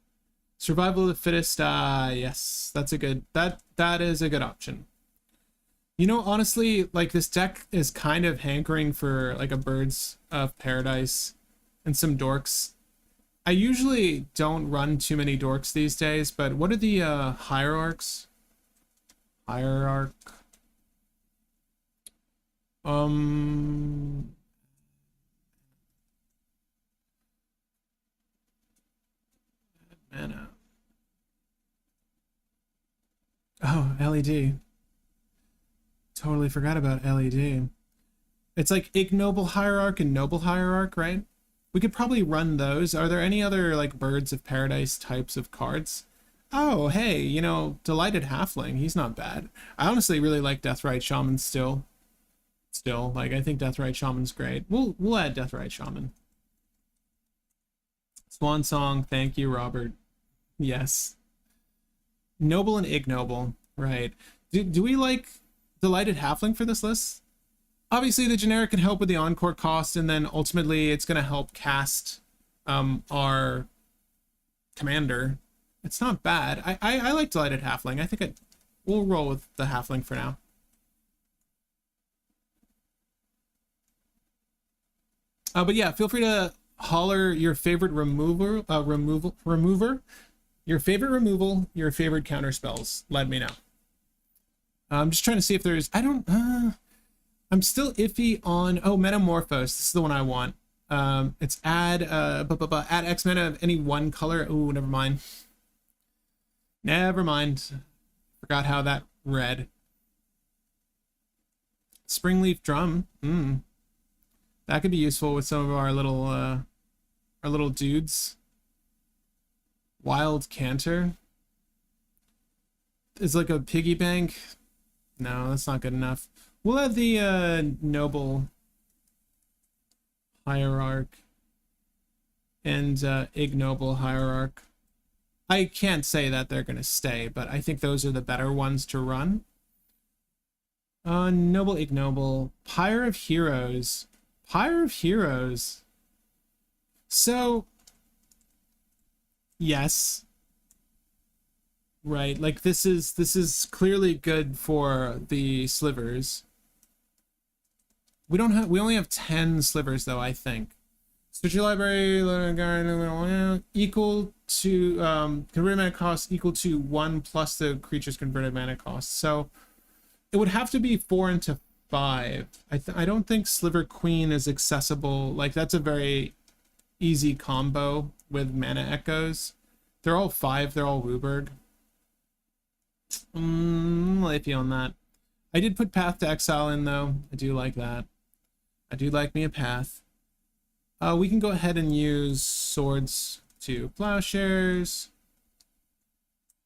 Survival of the Fittest. Yes, that's a good... That is a good option. You know, honestly, like, this deck is kind of hankering for like a Birds of Paradise and some Dorks. I usually don't run too many Dorks these days, but what are the Hierarchs? Hierarch. Mana. Oh, LED. Totally forgot about LED. It's like Ignoble Hierarch and Noble Hierarch, right? We could probably run those. Are there any other like Birds of Paradise types of cards? Oh, hey, you know, Delighted Halfling. He's not bad. I honestly really like Deathrite Shaman still. Like, I think Deathrite Shaman's great. We'll add Deathrite Shaman. Swan Song. Thank you, Robert. Yes. Noble and Ignoble. Right. Do we like Delighted Halfling for this list? Obviously the generic can help with the Encore cost, and then ultimately it's going to help cast our commander. It's not bad. I like Delighted Halfling. I think we'll roll with the Halfling for now. But yeah, feel free to holler your favorite remover, your favorite removal, your favorite counter spells. Let me know. I'm just trying to see if there's... I'm still iffy on... Oh, Metamorphose. This is the one I want. It's add X mana of any one color. Oh, never mind. Never mind. Forgot how that read. Springleaf Drum. That could be useful with some of our little dudes. Wild Canter. It's like a piggy bank. No, that's not good enough. We'll have the Noble Hierarch and Ignoble Hierarch. I can't say that they're going to stay, but I think those are the better ones to run. Noble, Ignoble. Pyre of Heroes. Pyre of Heroes. So, yes. Right, like this is clearly good for the slivers. We only have 10 slivers though, I think. Search your library equal to converted mana cost equal to 1 plus the creature's converted mana cost. So it would have to be 4 into 5. I don't think Sliver Queen is accessible. Like, that's a very easy combo with mana echoes. They're all 5. They're all Ruberg. Iffy on that. I did put Path to Exile in, though. I do like that. I do like me a Path. We can go ahead and use Swords to Plowshares.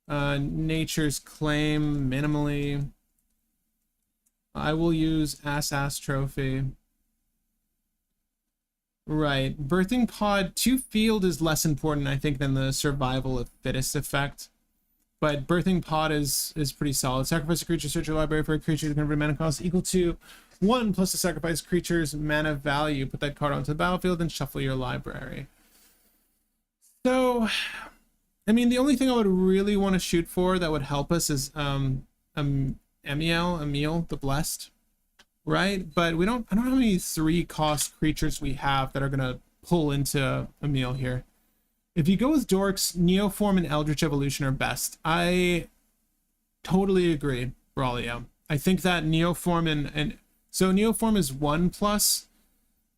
Nature's Claim minimally. I will use Ass Trophy. Right. Birthing Pod 2 field is less important, I think, than the survival of fittest effect. But Birthing Pod is pretty solid. Sacrifice a creature, search your library for a creature to convert mana cost equal to 1 plus the sacrifice creature's mana value. Put that card onto the battlefield and shuffle your library. So, I mean, the only thing I would really want to shoot for that would help us is Emil the Blessed, right? But I don't know how many 3-cost creatures we have that are gonna pull into Emil here. If you go with Dorks, Neoform and Eldritch Evolution are best. I totally agree, Braulio. I think that Neoform and so Neoform is 1 plus,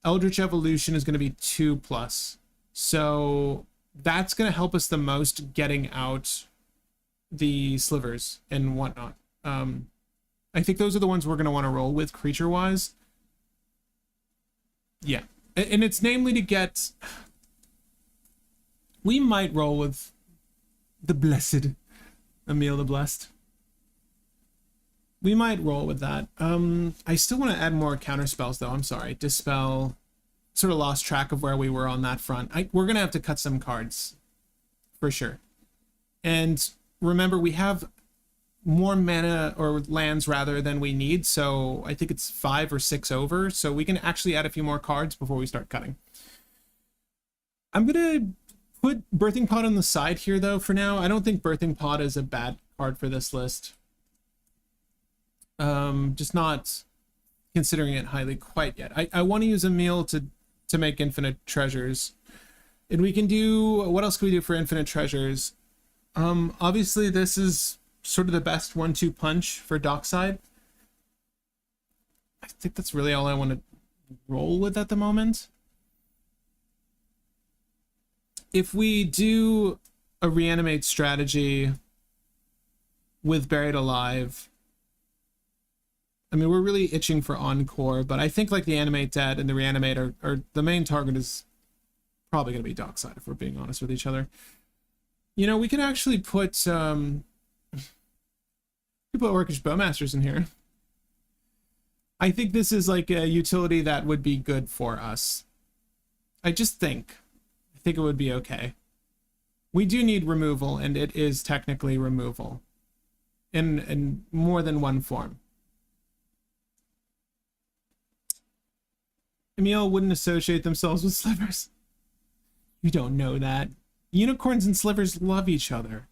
Eldritch Evolution is going to be 2 plus. So that's going to help us the most getting out the slivers and whatnot. I think those are the ones we're going to want to roll with creature-wise. Yeah. And it's namely to get... We might roll with the Blessed. Emil the Blessed. We might roll with that. I still want to add more counter spells, though. I'm sorry. Dispel. Sort of lost track of where we were on that front. We're going to have to cut some cards. For sure. And remember, we have more mana, or lands rather, than we need. So I think it's 5 or 6 over. So we can actually add a few more cards before we start cutting. I'm going to put Birthing Pod on the side here, though, for now. I don't think Birthing Pod is a bad card for this list. Just not considering it highly quite yet. I want to use Emil to make Infinite Treasures. And we can do... What else can we do for Infinite Treasures? Obviously, this is sort of the best 1-2 punch for Dockside. I think that's really all I want to roll with at the moment. If we do a reanimate strategy with Buried Alive, I mean, we're really itching for Encore, but I think like the Animate Dead and the Reanimate are the main target is probably going to be Dockside, if we're being honest with each other. You know, we could actually put people at Orcish Bowmasters in here. I think this is like a utility that would be good for us. I think it would be okay. We do need removal, and it is technically removal in more than one form. Emil wouldn't associate themselves with slivers. You don't know that. Unicorns and slivers love each other.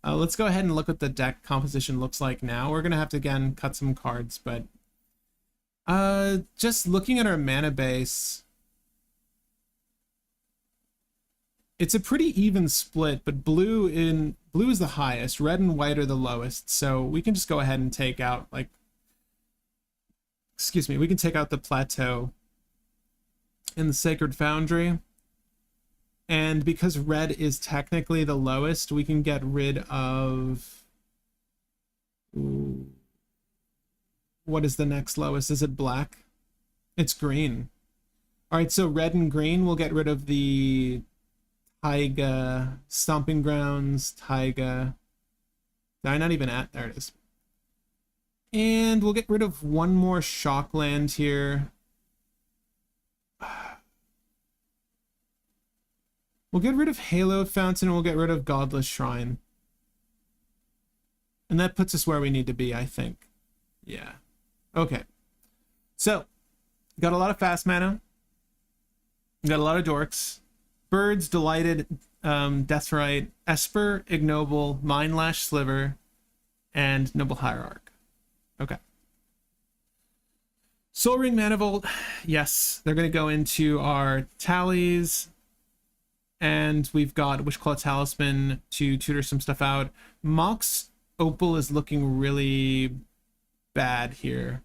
Let's go ahead and look what the deck composition looks like now. We're gonna have to again cut some cards, but just looking at our mana base, it's a pretty even split, but blue is the highest, red and white are the lowest. So we can just go ahead and take out, like, excuse me, we can take out the Plateau and the Sacred Foundry. And because red is technically the lowest, we can get rid of... Ooh. What is the next lowest? Is it black? It's green. All right, so red and green, we'll get rid of the Taiga, Stomping Grounds, Taiga. Did I not even at? There it is. And we'll get rid of one more Shockland here. We'll get rid of Halo Fountain and we'll get rid of Godless Shrine. And that puts us where we need to be, I think. Yeah. Okay. So, got a lot of fast mana. Got a lot of dorks. Birds, Delighted, Deathrite, Esper, Ignoble, Mindlash, Sliver, and Noble Hierarch. Okay. Soul Ring Manifold, yes, they're going to go into our tallies. And we've got Wishclaw Talisman to tutor some stuff out. Mox Opal is looking really bad here.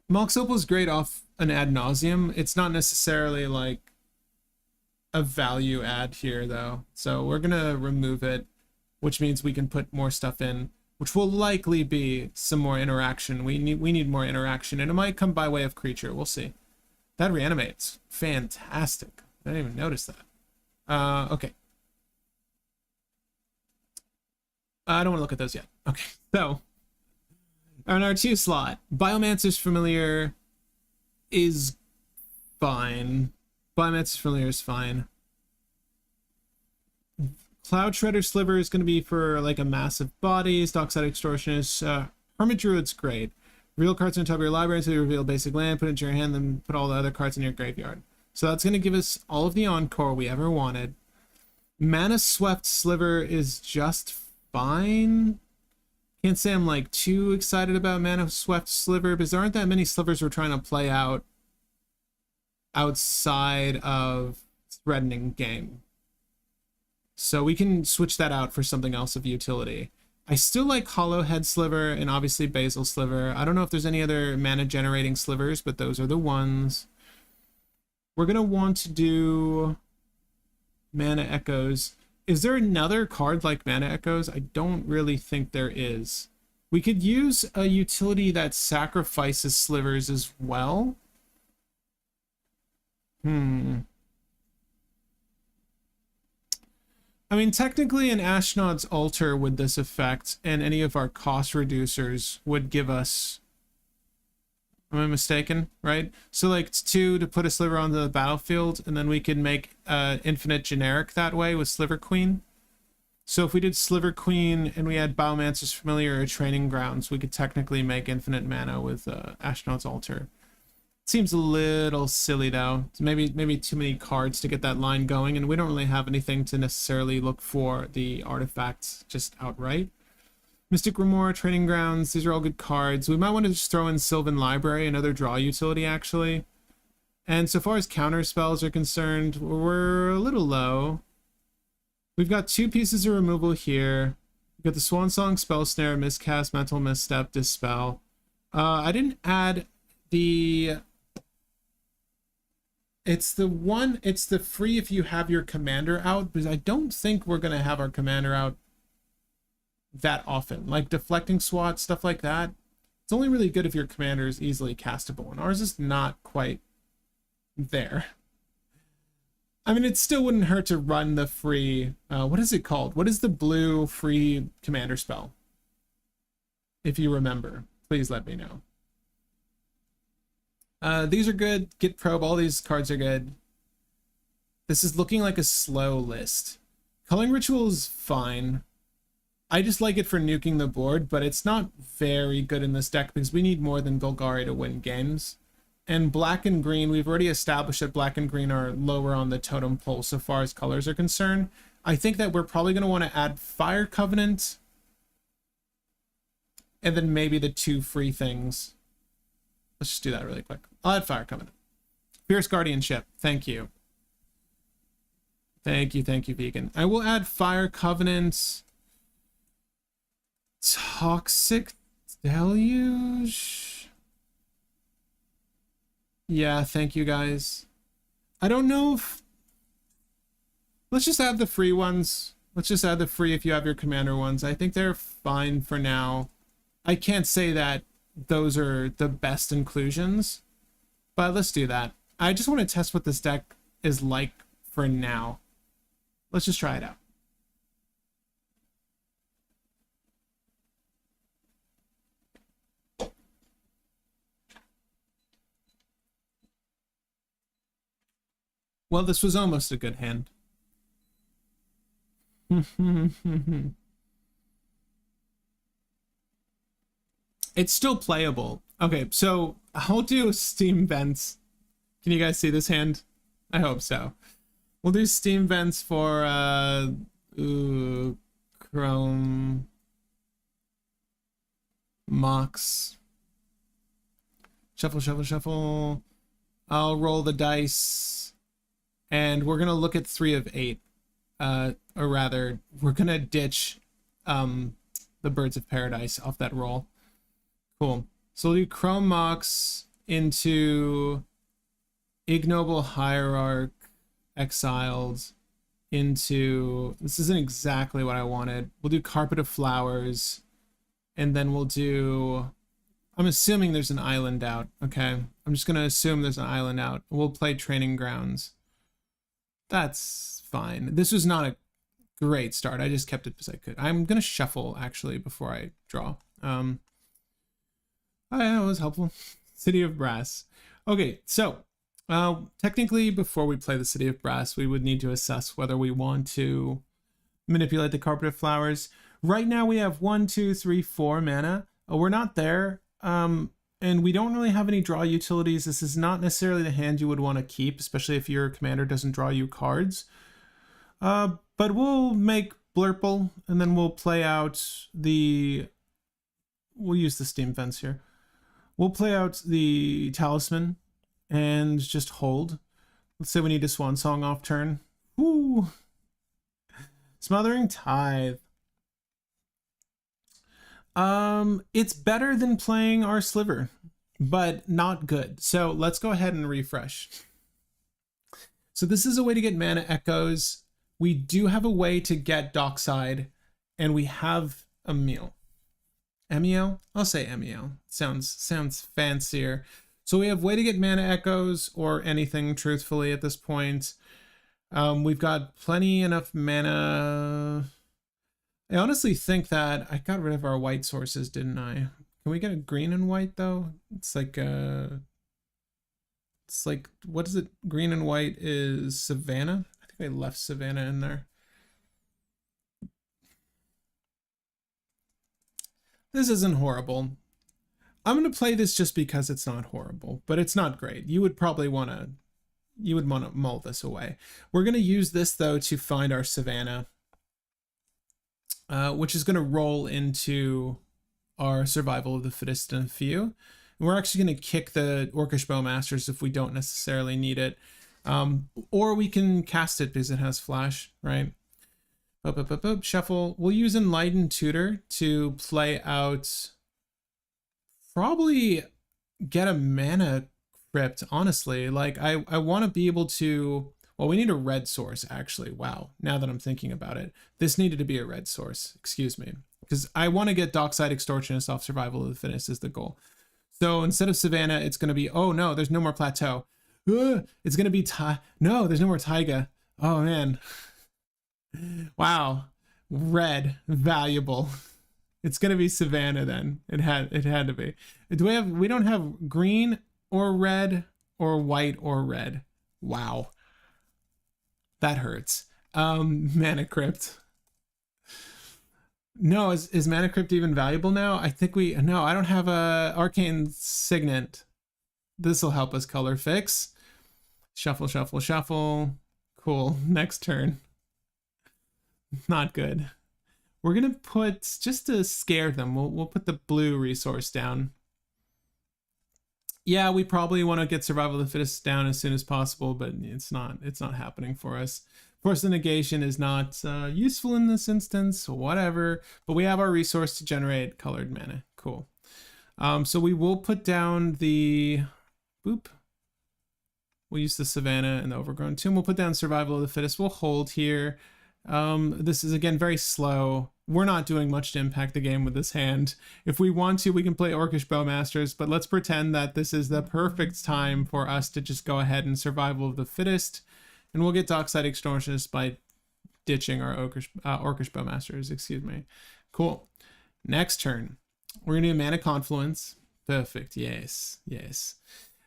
Mox Opal is great off an ad nauseum. It's not necessarily like a value add here though. So we're gonna remove it, which means we can put more stuff in, which will likely be some more interaction. We need more interaction, and it might come by way of creature. We'll see. That reanimates. Fantastic. I didn't even notice that. Okay. I don't want to look at those yet. Okay, so on our 2 slot, Biomancer's Familiar is fine. Biomancer's Familiar is fine. Cloud Shredder Sliver is going to be for like a massive body. Dockside Extortionist. Hermit Druid's great. Real cards on top of your library until you reveal basic land, put it into your hand, then put all the other cards in your graveyard. So that's going to give us all of the encore we ever wanted. Mana Swept Sliver is just fine. Can't say I'm like too excited about Mana Swept Sliver, because there aren't that many slivers we're trying to play out outside of threatening game. So we can switch that out for something else of utility. I still like Hollowhead Sliver and obviously Basil Sliver. I don't know if there's any other mana generating slivers, but those are the ones. We're going to want to do Mana Echoes. Is there another card like Mana Echoes? I don't really think there is. We could use a utility that sacrifices slivers as well. I mean, technically an Ashnod's Altar with this effect and any of our cost reducers would give us... Am I mistaken? Right? So like it's 2 to put a sliver onto the battlefield, and then we can make infinite generic that way with Sliver Queen. So if we did Sliver Queen and we had Biomancer's Familiar or Training Grounds, we could technically make infinite mana with Ashnod's Altar. Seems a little silly though. Maybe too many cards to get that line going, and we don't really have anything to necessarily look for the artifacts just outright. Mystic Remora, Training Grounds, these are all good cards. We might want to just throw in Sylvan Library, another draw utility actually. And so far as counter spells are concerned, we're a little low. We've got 2 pieces of removal here. We've got the Swan Song, Spell Snare, Miscast, Mental Misstep, Dispel. I didn't add the... It's the free if you have your commander out, because I don't think we're going to have our commander out that often. Like deflecting SWAT, stuff like that. It's only really good if your commander is easily castable, and ours is not quite there. I mean, it still wouldn't hurt to run the free... what is it called? What is the blue free commander spell? If you remember, please let me know. These are good. Get Probe, all these cards are good. This is looking like a slow list. Culling Ritual is fine. I just like it for nuking the board, but it's not very good in this deck because we need more than Golgari to win games. And black and green, we've already established that black and green are lower on the totem pole so far as colors are concerned. I think that we're probably going to want to add Fire Covenant and then maybe the 2 free things. Let's just do that really quick. I'll add Fire Covenant. Fierce Guardianship. Thank you. Thank you, Vegan. I will add Fire Covenant. Toxic Deluge. Yeah, thank you guys. I don't know if... Let's just add the free ones. Let's just add the free if you have your commander ones. I think they're fine for now. I can't say that those are the best inclusions, but let's do that. I just want to test what this deck is like for now. Let's just try it out. Well, this was almost a good hand. It's still playable. Okay, so I'll do Steam Vents. Can you guys see this hand? I hope so. We'll do Steam Vents for Chrome. Mox. Shuffle, shuffle, shuffle. I'll roll the dice. And we're going to look at 3 of 8. Or rather, we're going to ditch the Birds of Paradise off that roll. Cool. So we'll do Chrome Mox into Ignoble Hierarch, Exiled, into... This isn't exactly what I wanted. We'll do Carpet of Flowers, and then we'll do... I'm assuming there's an island out, okay? I'm just going to assume there's an island out. We'll play Training Grounds. That's fine. This was not a great start. I just kept it because I could. I'm going to shuffle, actually, before I draw. Oh, yeah, it was helpful. City of Brass. Okay, so technically, before we play the City of Brass, we would need to assess whether we want to manipulate the Carpet of Flowers. Right now, we have 1, 2, 3, 4 mana. We're not there, and we don't really have any draw utilities. This is not necessarily the hand you would want to keep, especially if your commander doesn't draw you cards. But we'll make Blurple, and then we'll play out the... We'll use the Steam Fence here. We'll play out the Talisman and just hold. Let's say we need a Swan Song off turn. Woo! Smothering Tithe. It's better than playing our Sliver, but not good. So let's go ahead and refresh. So this is a way to get mana echoes. We do have a way to get Dockside, and we have a meal. Emiel? I'll say Emiel. Sounds fancier. So we have way to get mana echoes or anything, truthfully, at this point. We've got plenty enough mana. I honestly think that I got rid of our white sources, didn't I? Can we get a green and white, though? It's like, what is it? Green and white is Savannah? I think I left Savannah in there. This isn't horrible. I'm going to play this just because it's not horrible, but it's not great. You would probably want to, mull this away. We're going to use this, though, to find our Savannah, which is going to roll into our Survival of the Fittest in a few. And we're actually going to kick the Orcish Bowmasters if we don't necessarily need it. Or we can cast it because it has flash, right? Shuffle. We'll use Enlightened Tutor to play out, probably get a mana crypt, honestly. Like, I want to be able to, well, we need a red source, actually. Wow, now that I'm thinking about it. This needed to be a red source, excuse me. Because I want to get Dockside Extortionist off Survival of the Fittest is the goal. So instead of Savannah, it's going to be, oh no, there's no more Plateau. It's going to be, no, there's no more Taiga. Oh man. Wow, red, valuable. It's gonna be Savannah then. It had to be. We don't have green or red or white or red. Wow, that hurts. Mana Crypt. No, is Mana Crypt even valuable now? I think no, I don't have a Arcane Signet. This will help us color fix. Shuffle, shuffle, shuffle. Cool, next turn. Not good. We're gonna put, just to scare them, we'll put the blue resource down. Yeah, we probably want to get Survival of the Fittest down as soon as possible, but it's not happening for us. Of course, the negation is not useful in this instance, whatever, but we have our resource to generate colored mana. Cool. So we will put down the boop. We'll use the Savannah and the Overgrown Tomb. We'll put down Survival of the Fittest. We'll hold here. This is, again, very slow. We're not doing much to impact the game with this hand. If we want to, we can play Orcish Bowmasters, but let's pretend that this is the perfect time for us to just go ahead and Survival of the Fittest, and we'll get Dockside Extortionist by ditching our Orcish Bowmasters, excuse me. Cool. Next turn, we're going to do Mana Confluence. Perfect, yes, yes.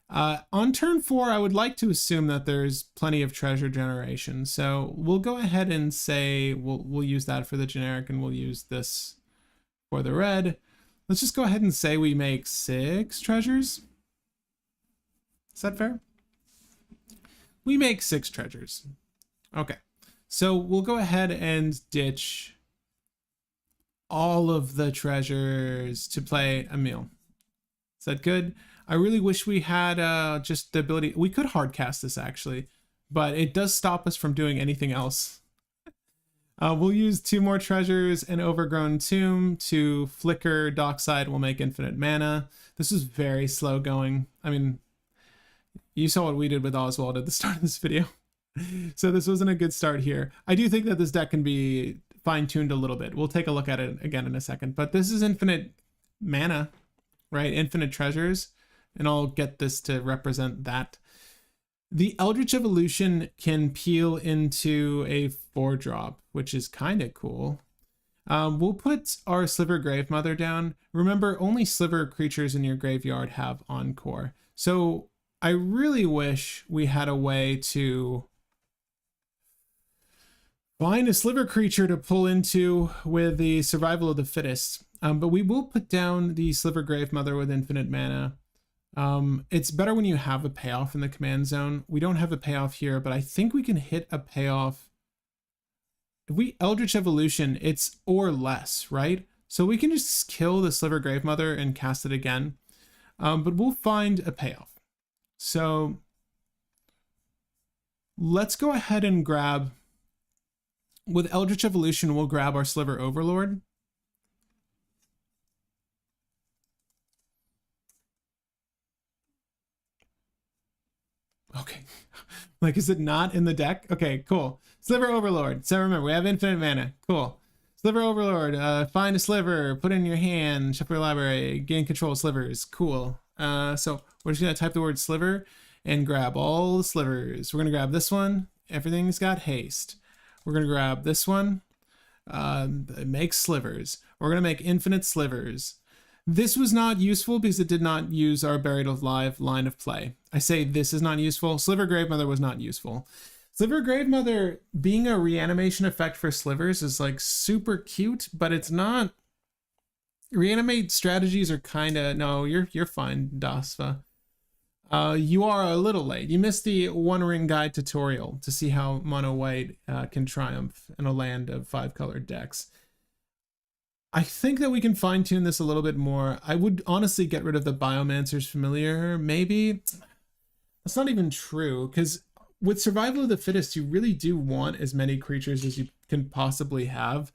On turn 4, I would like to assume that there's plenty of treasure generation. So we'll go ahead and say we'll use that for the generic, and we'll use this for the red. Let's just go ahead and say we make 6 treasures. Is that fair? We make 6 treasures. Okay. So we'll go ahead and ditch all of the treasures to play a meal. Is that good? I really wish we had just the ability. We could hardcast this actually, but it does stop us from doing anything else. We'll use 2 more treasures and Overgrown Tomb to flicker Dockside. Will make infinite mana. This is very slow going. I mean, you saw what we did with Oswald at the start of this video. So this wasn't a good start here. I do think that this deck can be fine-tuned a little bit. We'll take a look at it again in a second. But this is infinite mana, right? Infinite treasures. And I'll get this to represent that. The Eldritch Evolution can peel into a 4-drop, which is kind of cool. We'll put our Sliver Gravemother down. Remember, only Sliver creatures in your graveyard have Encore. So I really wish we had a way to find a Sliver creature to pull into with the Survival of the Fittest. But we will put down the Sliver Gravemother with infinite mana. It's better when you have a payoff in the command zone. We don't have a payoff here, but I think we can hit a payoff. If we Eldritch Evolution, it's or less, right? So we can just kill the Sliver Gravemother and cast it again. But we'll find a payoff. So let's go ahead and grab, with Eldritch Evolution, we'll grab our Sliver Overlord. Okay, like, is it not in the deck? Okay, cool. Sliver Overlord. So remember, we have infinite mana. Cool. Sliver Overlord. Find a sliver, put it in your hand, shuffle your library, gain control of slivers. Cool. So we're just gonna type the word sliver and grab all the slivers. We're gonna grab this one. Everything's got haste. We're gonna grab this one. Make slivers. We're gonna make infinite slivers. This was not useful because it did not use our Buried Alive line of play. I say this is not useful. Sliver Gravemother was not useful. Sliver Gravemother being a reanimation effect for slivers is like super cute, but it's not. Reanimate strategies are kind of, no, you're fine, Dasva. You are a little late. You missed the One Ring Guide tutorial to see how mono white can triumph in a land of 5-colored decks. I think that we can fine tune this a little bit more. I would honestly get rid of the Biomancer's Familiar, maybe. That's not even true, because with Survival of the Fittest, you really do want as many creatures as you can possibly have.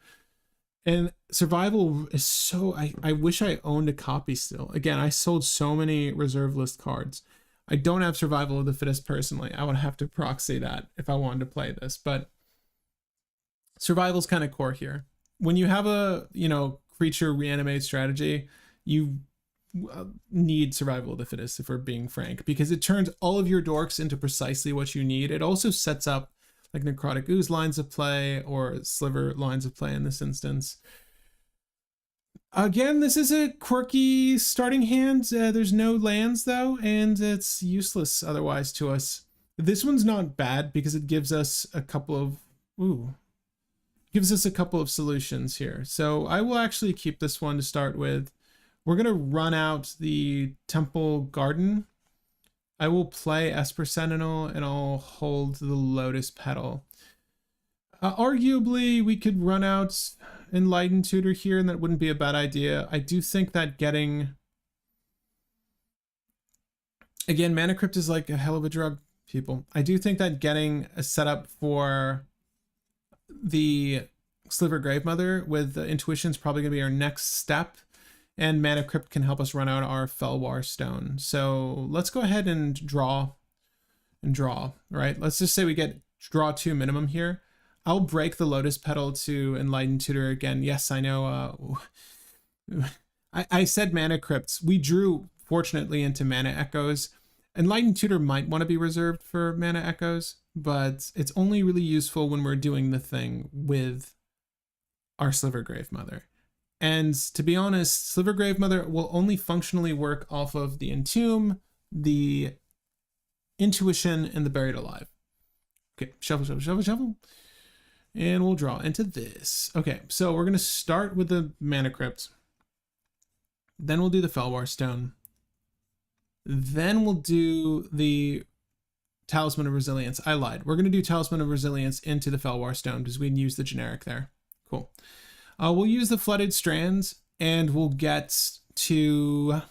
And Survival is so, I wish I owned a copy still. Again, I sold so many reserve list cards. I don't have Survival of the Fittest personally. I would have to proxy that if I wanted to play this, but Survival's kind of core here. When you have a, creature reanimate strategy, you need Survival of the Fittest, if we're being frank, because it turns all of your dorks into precisely what you need. It also sets up like Necrotic Ooze lines of play or Sliver lines of play in this instance. Again, this is a quirky starting hand. There's no lands though, and it's useless otherwise to us. This one's not bad because it gives us a couple of, gives us a couple of solutions here. So I will actually keep this one to start with. We're gonna run out the Temple Garden. I will play Esper Sentinel and I'll hold the Lotus Petal. Arguably, we could run out Enlightened Tutor here, and that wouldn't be a bad idea. I do think that getting... Again, Mana Crypt is like a hell of a drug, people. I do think that getting a setup for the Sliver Gravemother with Intuition is probably going to be our next step. And Mana Crypt can help us run out our Felwar Stone. So let's go ahead and draw, right? Let's just say we get draw 2 minimum here. I'll break the Lotus Petal to Enlightened Tutor again. Yes, I know. I said Mana Crypts. We drew, fortunately, into Mana Echoes. Enlightened Tutor might want to be reserved for Mana Echoes, but it's only really useful when we're doing the thing with our Sliver Gravemother. And to be honest, Sliver Gravemother will only functionally work off of the Entomb, the Intuition, and the Buried Alive. Okay, shuffle, shuffle, shuffle, shuffle. And we'll draw into this. Okay, so we're going to start with the Mana Crypt. Then we'll do the Felwar Stone. Then we'll do the Talisman of Resilience. I lied. We're going to do Talisman of Resilience into the Felwar Stone because we can use the generic there. Cool. We'll use the Flooded Strands, and we'll get to,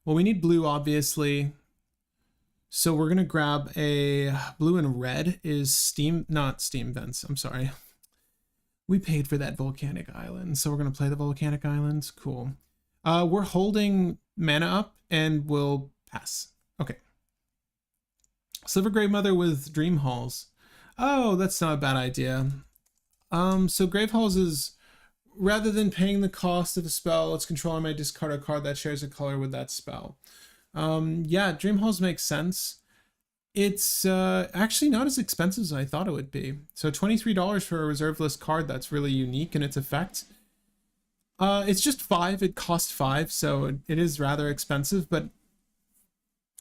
well, we need blue, obviously. So we're gonna grab a blue and red is steam, not steam vents, I'm sorry. We paid for that volcanic island, so we're gonna play the volcanic islands, cool. We're holding mana up and we'll pass. Okay. Sliver Gravemother with Dream Halls. Oh, that's not a bad idea. So Grave Halls is, rather than paying the cost of a spell, it's controlling my discard a card that shares a color with that spell. Yeah, Dream Halls makes sense. It's actually not as expensive as I thought it would be. So $23 for a reserve list card that's really unique in its effect. It's just 5, it costs 5, so it is rather expensive, but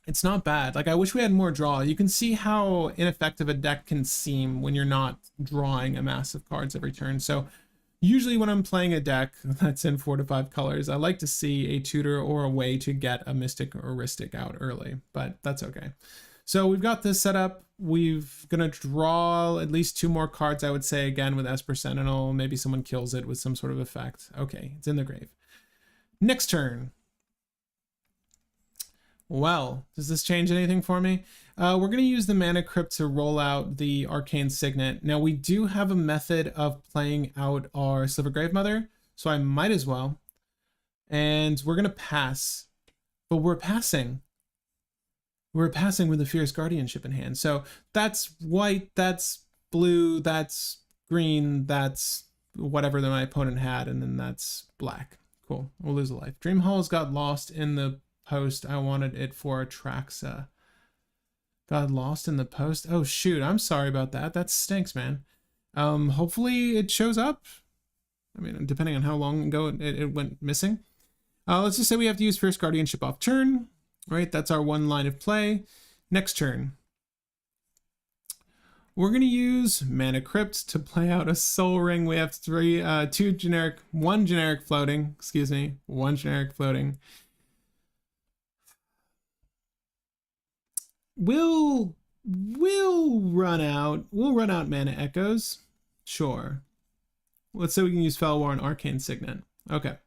it's not bad. Like, I wish we had more draw. You can see how ineffective a deck can seem when you're not drawing a mass of cards every turn. So usually when I'm playing a deck that's in 4 to 5 colors, I like to see a tutor or a way to get a Mystic or Ristic out early, but that's okay. So we've got this set up. We're gonna draw at least 2 more cards, I would say, again with Esper Sentinel. Maybe someone kills it with some sort of effect. Okay, it's in the grave. Next turn. Well, does this change anything for me? We're going to use the Mana Crypt to roll out the Arcane Signet. Now, we do have a method of playing out our Sliver Gravemother, so I might as well. And we're going to pass. But we're passing. We're passing with the Fierce Guardianship in hand. So that's white, that's blue, that's green, that's whatever that my opponent had, and then that's black. Cool. We'll lose a life. Dream Halls got lost in the post. I wanted it for Atraxa. Got lost in the post. Oh shoot, I'm sorry about that. That stinks, man. Hopefully it shows up. I mean, depending on how long ago it went missing. Let's just say we have to use Fierce Guardianship off turn. Right, that's our 1 line of play. Next turn. We're gonna use Mana Crypt to play out a Soul Ring. We have 1 generic floating, excuse me, 1 generic floating. We'll run out Mana Echoes. Sure. Let's say we can use Felwar and Arcane Signet. Okay.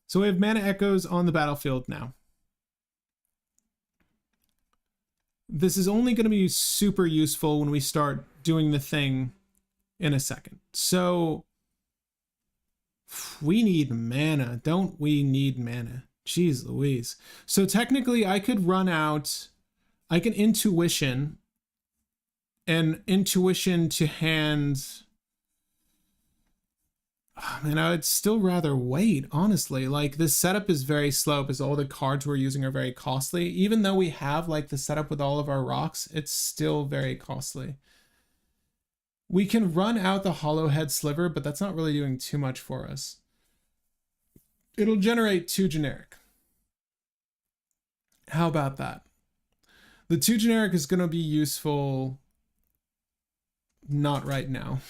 So we have Mana Echoes on the battlefield now. This is only going to be super useful when we start doing the thing in a second. So we need mana. Don't we need mana? Jeez Louise. So technically I could run out, I can intuition and intuition to hand. Oh, man, I would still rather wait, honestly. Like, this setup is very slow because all the cards we're using are very costly. Even though we have like the setup with all of our rocks, it's still very costly. We can run out the Hollowhead Sliver, but that's not really doing too much for us. It'll generate 2 generic. How about that? The 2 generic is going to be useful not right now.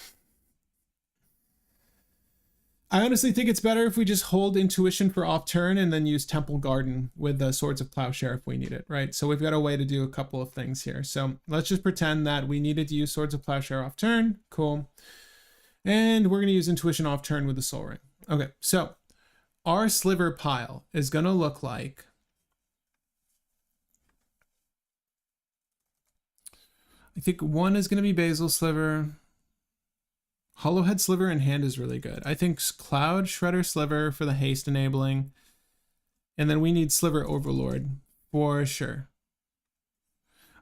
I honestly think it's better if we just hold Intuition for off turn and then use Temple Garden with the Swords of Plowshare if we need it, right? So we've got a way to do a couple of things here. So let's just pretend that we needed to use Swords of Plowshare off turn. Cool. And we're going to use Intuition off turn with the Soul Ring. Okay, so our Sliver pile is going to look like I think 1 is going to be Basil Sliver. Hollowhead Sliver in hand is really good. I think Cloud Shredder Sliver for the haste enabling. And then we need Sliver Overlord for sure.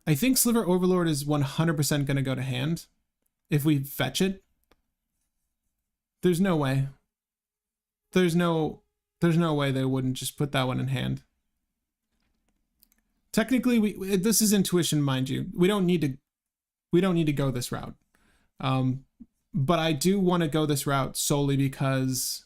I think Sliver Overlord is 100% going to go to hand if we fetch it. There's no way. There's no way they wouldn't just put that one in hand. Technically, this is intuition, mind you. We don't need to go this route. But I do want to go this route solely because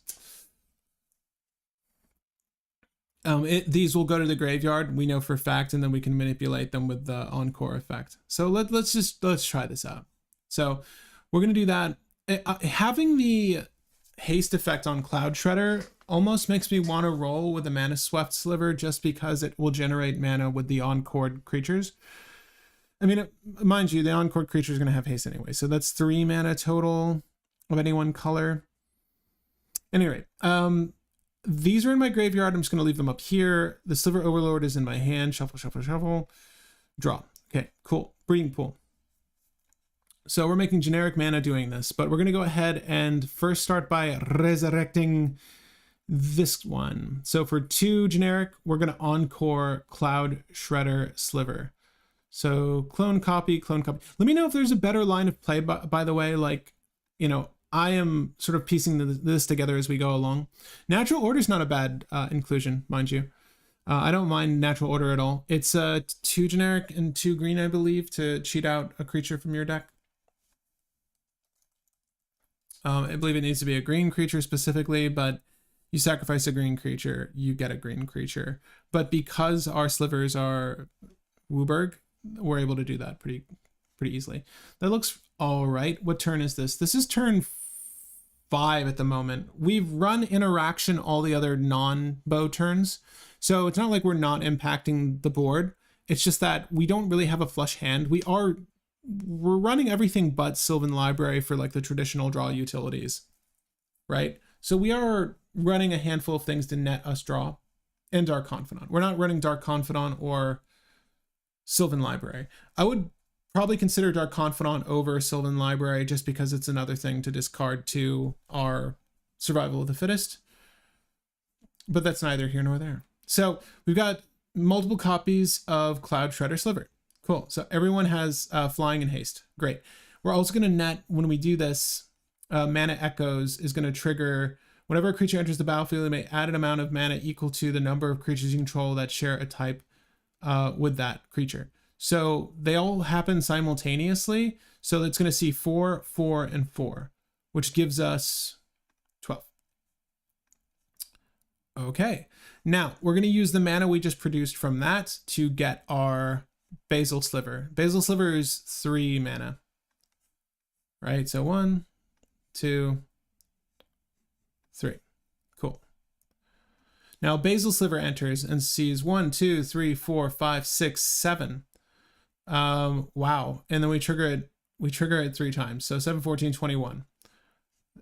these will go to the graveyard, we know for a fact, and then we can manipulate them with the Encore effect. So let's try this out. So we're going to do that. Having the haste effect on Cloud Shredder almost makes me want to roll with the Mana Swept Sliver just because it will generate mana with the Encored creatures. I mean, mind you, the Encored creature is going to have haste anyway. So that's 3 mana total of any one color. Anyway, these are in my graveyard. I'm just going to leave them up here. The Sliver Overlord is in my hand. Shuffle, shuffle, shuffle. Draw. Okay, cool. Breeding pool. So we're making generic mana doing this, but we're going to go ahead and first start by resurrecting this one. So for 2 generic, we're going to encore Cloud Shredder Sliver. So clone copy, clone copy. Let me know if there's a better line of play, by the way. Like, you know, I am sort of piecing this together as we go along. Natural order is not a bad inclusion, mind you. I don't mind natural order at all. It's 2 generic and 2 green, I believe, to cheat out a creature from your deck. I believe it needs to be a green creature specifically, but you sacrifice a green creature, you get a green creature. But because our slivers are Wooburg, we're able to do that pretty easily. That looks all right. What turn is this? This is turn 5 at the moment. We've run interaction all the other non-bow turns, so it's not like we're not impacting the board. It's just that we don't really have a flush hand. We're running everything but Sylvan Library for like the traditional draw utilities, right? So we are running a handful of things to net us draw, and Dark Confidant. We're not running Dark Confidant or Sylvan Library. I would probably consider Dark Confidant over Sylvan Library just because it's another thing to discard to our Survival of the Fittest, but that's neither here nor there. So we've got multiple copies of Cloud Shredder Sliver. Cool. So everyone has flying and haste. Great. We're also going to net, when we do this, Mana Echoes is going to trigger whenever a creature enters the battlefield, it may add an amount of mana equal to the number of creatures you control that share a type with that creature. So they all happen simultaneously. So it's going to see 4, 4, and 4, which gives us 12. Okay. Now we're going to use the mana we just produced from that to get our Basil Sliver. Basil Sliver is 3 mana. Right? So 1, 2, 3. Cool. Now Basil Sliver enters and sees 1, 2, 3, 4, 5, 6, 7. Wow. And then we trigger it 3 times. So 7, 14, 21.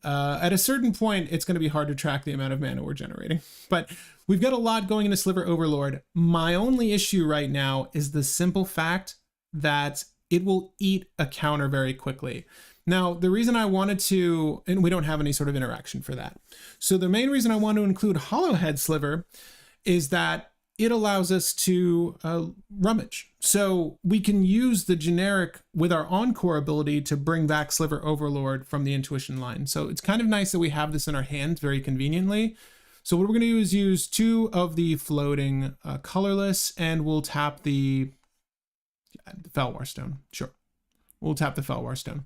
At a certain point, it's going to be hard to track the amount of mana we're generating, but we've got a lot going into Sliver Overlord. My only issue right now is the simple fact that it will eat a counter very quickly. Now, the reason I wanted to, and we don't have any sort of interaction for that. So the main reason I want to include Hollowhead Sliver is that it allows us to rummage. So we can use the generic with our Encore ability to bring back Sliver Overlord from the Intuition line. So it's kind of nice that we have this in our hands very conveniently. So what we're going to do is use 2 of the floating colorless, and we'll tap the Felwar Stone. Sure. We'll tap the Felwar Stone.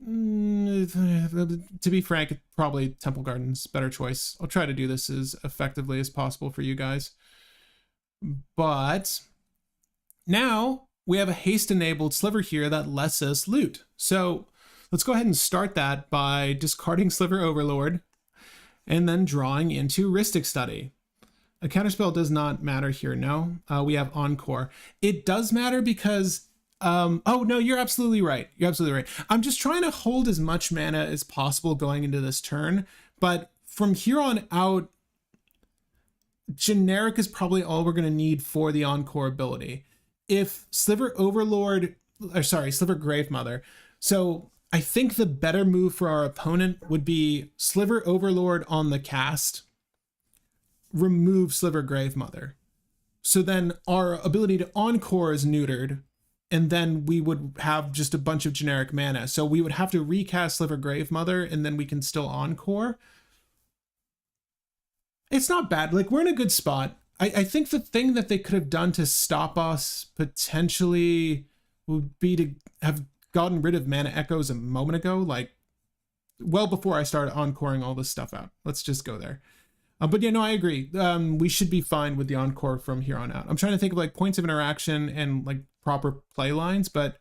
To be frank, probably Temple Garden's better choice. I'll try to do this as effectively as possible for you guys. But now we have a haste enabled Sliver here that lets us loot. So let's go ahead and start that by discarding Sliver Overlord and then drawing into Rhystic Study. A counterspell does not matter here, no. We have Encore. It does matter because oh no, you're absolutely right. You're absolutely right. I'm just trying to hold as much mana as possible going into this turn, but from here on out, generic is probably all we're going to need for the Encore ability. If Sliver Gravemother. So I think the better move for our opponent would be Sliver Overlord on the cast, remove Sliver Gravemother. So then our ability to Encore is neutered, and then we would have just a bunch of generic mana. So we would have to recast Sliver Gravemother, and then we can still Encore. It's not bad. Like, we're in a good spot. I think the thing that they could have done to stop us potentially would be to have gotten rid of Mana Echoes a moment ago, like well before I started encoring all this stuff out. Let's just go there. But yeah, no, I agree. We should be fine with the Encore from here on out. I'm trying to think of like points of interaction and like proper play lines, but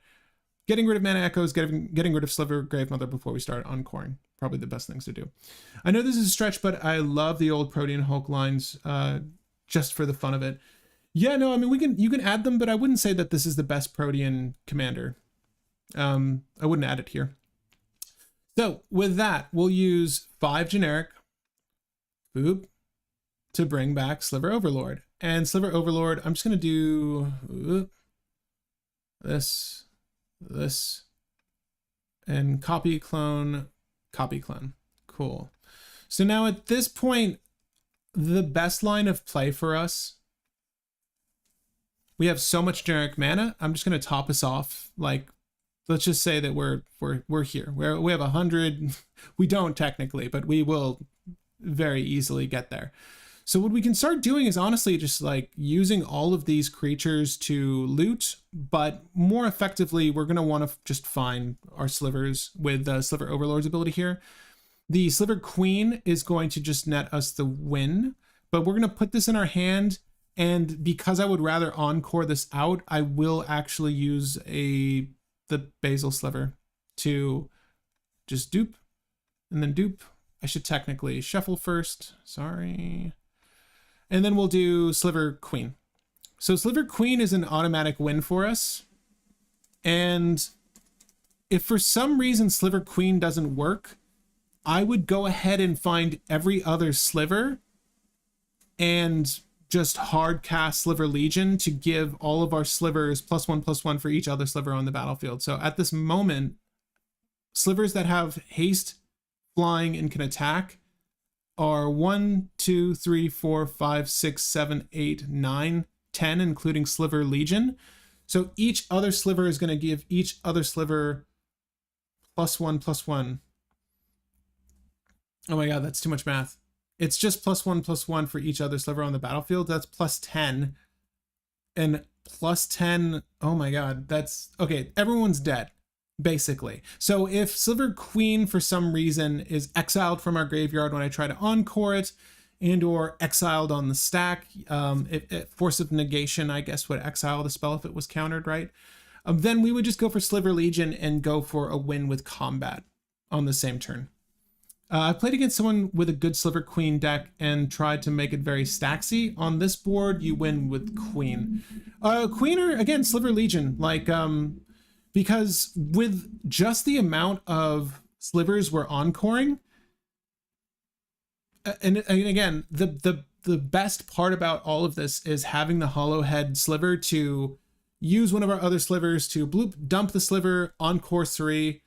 getting rid of Mana Echoes, getting rid of Sliver Gravemother before we start encoring, probably the best things to do. I know this is a stretch, but I love the old Protean Hulk lines just for the fun of it. Yeah, no, I mean, you can add them, but I wouldn't say that this is the best Protean commander. I wouldn't add it here. So with that, we'll use 5 generic, boop, to bring back Sliver Overlord. And Sliver Overlord, I'm just gonna do this, and copy, clone, copy, clone. Cool. So now at this point, the best line of play for us, we have so much generic mana. I'm just gonna top us off. Like, let's just say that we're here. We have 100. We don't technically, but we will very easily get there. So what we can start doing is honestly just like using all of these creatures to loot, but more effectively, we're going to want to just find our slivers with Sliver Overlord's ability here. The Sliver Queen is going to just net us the win, but we're going to put this in our hand. And because I would rather encore this out, I will actually use the Basil Sliver to just dupe and then dupe. I should technically shuffle first. Sorry. And then we'll do Sliver Queen. So Sliver Queen is an automatic win for us. And if for some reason Sliver Queen doesn't work, I would go ahead and find every other sliver and just hard cast Sliver Legion to give all of our slivers +1/+1 for each other sliver on the battlefield. So at this moment, slivers that have haste, flying, and can attack are 1, 2, 3, 4, 5, 6, 7, 8, 9, 10, including Sliver Legion. So each other sliver is going to give each other sliver +1/+1. Oh my god, that's too much math. It's just +1/+1 for each other sliver on the battlefield. That's +10. And +10, oh my god, that's... Okay, everyone's dead, basically. So if Sliver Queen, for some reason, is exiled from our graveyard when I try to encore it, and or exiled on the stack, Force of Negation, I guess, would exile the spell if it was countered, right? Then we would just go for Sliver Legion and go for a win with combat on the same turn. I played against someone with a good Sliver Queen deck and tried to make it very stacksy. On this board, you win with Queen. Queen or, again, Sliver Legion. Like, because with just the amount of slivers we're encoring, and again, the best part about all of this is having the hollow head sliver to use one of our other slivers to bloop, dump the sliver, encore 3,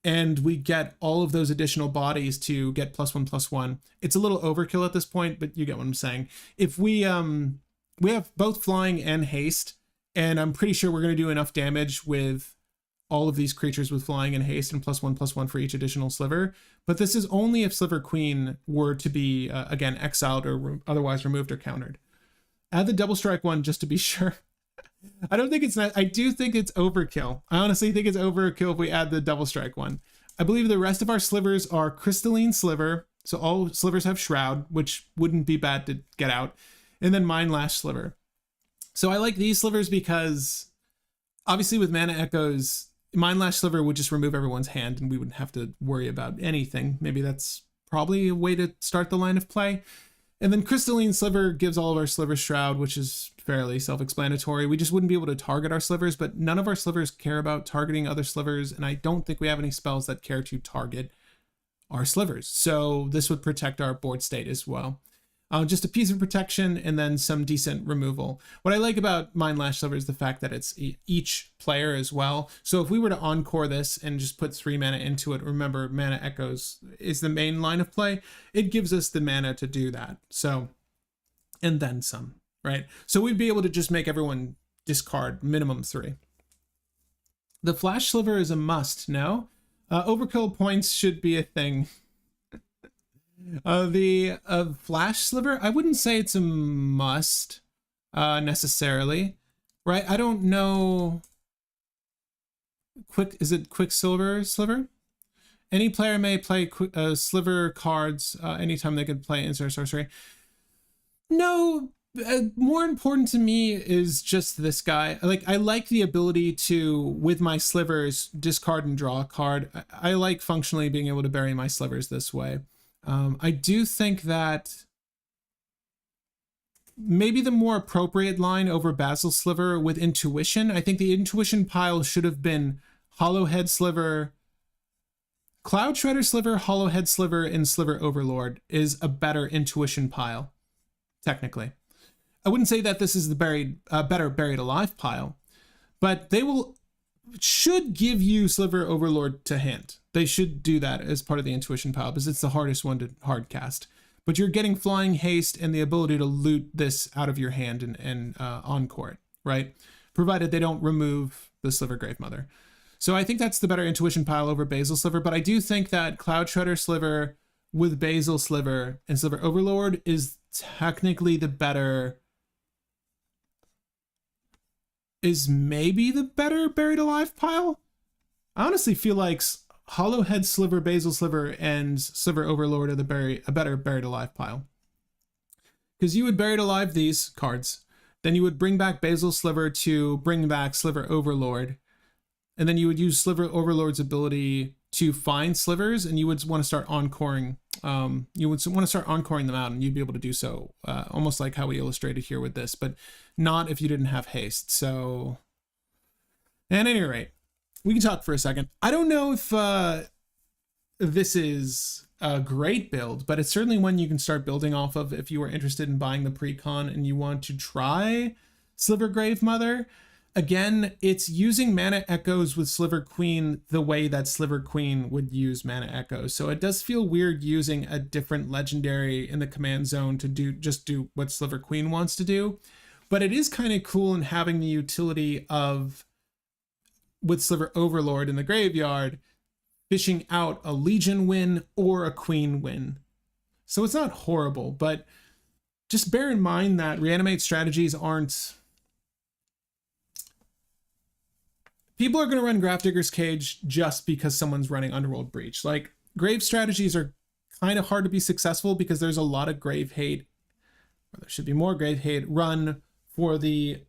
and we get all of those additional bodies to get +1/+1. It's a little overkill at this point, but you get what I'm saying. If we have both flying and haste, and I'm pretty sure we're going to do enough damage with all of these creatures with flying and haste and +1/+1 for each additional sliver. But this is only if Sliver Queen were to be, again, exiled or otherwise removed or countered. Add the double strike one just to be sure. I don't think it's not. I do think it's overkill. I honestly think it's overkill if we add the double strike one. I believe the rest of our slivers are Crystalline Sliver. So all slivers have Shroud, which wouldn't be bad to get out. And then Mind Lash Sliver. So I like these slivers because obviously with Mana Echoes, Mind Lash Sliver would just remove everyone's hand and we wouldn't have to worry about anything. Maybe that's probably a way to start the line of play. And then Crystalline Sliver gives all of our slivers Shroud, which is fairly self-explanatory. We just wouldn't be able to target our slivers, but none of our slivers care about targeting other slivers, and I don't think we have any spells that care to target our slivers. So this would protect our board state as well. Just a piece of protection and then some decent removal. What I like about Mind Lash Sliver is the fact that it's each player as well. So if we were to encore this and just put 3 mana into it, remember Mana Echoes is the main line of play. It gives us the mana to do that. So, and then some, right? So we'd be able to just make everyone discard minimum 3. The Flash Sliver is a must, no? Overkill points should be a thing. The Flash Sliver, I wouldn't say it's a must necessarily, right? I don't know. Is it Quicksilver Sliver? Any player may play Sliver cards anytime they could play Instant Sorcery. No, more important to me is just this guy. Like, I like the ability to, with my slivers, discard and draw a card. I like functionally being able to bury my slivers this way. I do think that maybe the more appropriate line over Basil Sliver with Intuition, I think the Intuition pile should have been Hollowhead Sliver, Cloud Shredder Sliver, Hollowhead Sliver, and Sliver Overlord is a better intuition pile, technically. I wouldn't say that this is the better Buried Alive pile, but they should give you Sliver Overlord to hand. They should do that as part of the intuition pile because it's the hardest one to hard cast. But you're getting Flying Haste and the ability to loot this out of your hand and encore it, right? Provided they don't remove the Sliver Gravemother. So I think that's the better intuition pile over Basil Sliver, but I do think that Cloud Shredder Sliver with Basil Sliver and Sliver Overlord is technically the better, is maybe the better Buried Alive pile. I honestly feel like Hollowhead Sliver, Basil Sliver, and Sliver Overlord are a better Buried Alive pile. Because you would Buried Alive these cards, then you would bring back Basil Sliver to bring back Sliver Overlord, and then you would use Sliver Overlord's ability to find slivers, and you would want to start encoring. You would want to start encoring them out, and you'd be able to do so almost like how we illustrated here with this, but not if you didn't have haste. So, at any rate, we can talk for a second. I don't know if this is a great build, but it's certainly one you can start building off of if you are interested in buying the pre-con and you want to try Sliver Gravemother. Again, it's using Mana Echoes with Sliver Queen the way that Sliver Queen would use Mana Echoes. So it does feel weird using a different legendary in the command zone to just do what Sliver Queen wants to do. But it is kind of cool in having the utility of, with Sliver Overlord in the graveyard, fishing out a Legion win or a Queen win. So it's not horrible, but just bear in mind that reanimate strategies aren't... People are going to run Grafdigger's Cage just because someone's running Underworld Breach. Like, grave strategies are kind of hard to be successful because there's a lot of grave hate, or there should be more grave hate, run for the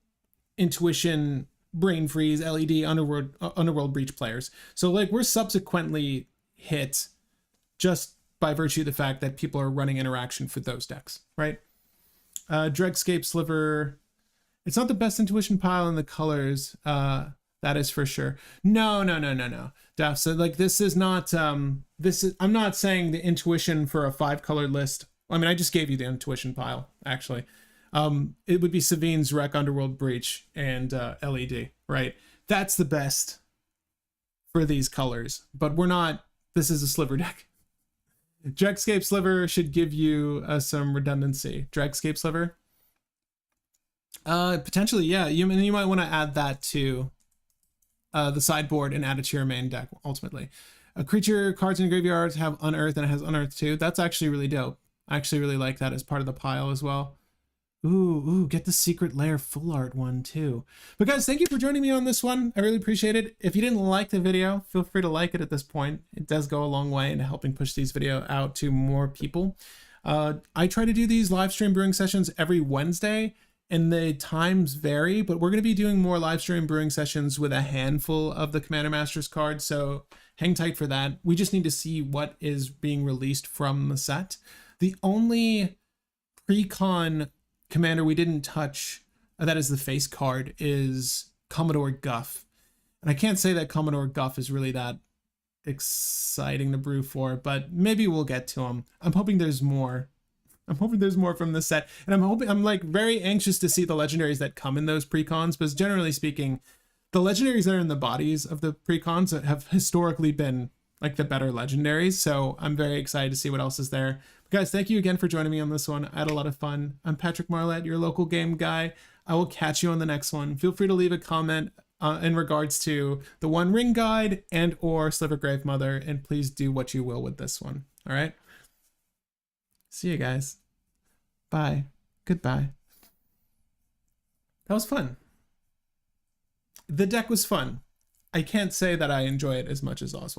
Intuition, Brain Freeze, LED, Underworld Breach players. So, like, we're subsequently hit just by virtue of the fact that people are running interaction for those decks, right? Dregscape Sliver. It's not the best intuition pile in the colors. That is for sure. No. Daph, so like this is not, I'm not saying the intuition for a 5-color list. I mean, I just gave you the intuition pile, actually. It would be Savine's Wreck, Underworld Breach, and LED, right? That's the best for these colors, but we're not, this is a Sliver deck. Dregscape Sliver should give you some redundancy. Dregscape Sliver? Potentially, yeah. You might want to add that to the sideboard and add it to your main deck, ultimately. A creature cards in graveyards have Unearth, and it has Unearth too. That's actually really dope. I actually really like that as part of the pile as well. Ooh, get the Secret Lair full art one too. But guys, thank you for joining me on this one. I really appreciate it. If you didn't like the video, feel free to like it at this point. It does go a long way in helping push these videos out to more people. I try to do these live stream brewing sessions every Wednesday, and the times vary, but we're going to be doing more live stream brewing sessions with a handful of the Commander Masters cards, so hang tight for that. We just need to see what is being released from the set. The only pre-con commander we didn't touch, that is the face card, is Commodore Guff. And I can't say that Commodore Guff is really that exciting to brew for, but maybe we'll get to him. I'm hoping there's more. I'm hoping there's more from this set, and I'm like very anxious to see the legendaries that come in those precons, because generally speaking, the legendaries that are in the bodies of the precons have historically been like the better legendaries. So I'm very excited to see what else is there. But guys, thank you again for joining me on this one. I had a lot of fun. I'm Patrick Marlett, your local game guy. I will catch you on the next one. Feel free to leave a comment in regards to the One Ring Guide and or Sliver Gravemother, and please do what you will with this one. All right. See you guys. Bye. Goodbye. That was fun. The deck was fun. I can't say that I enjoy it as much as Oswald.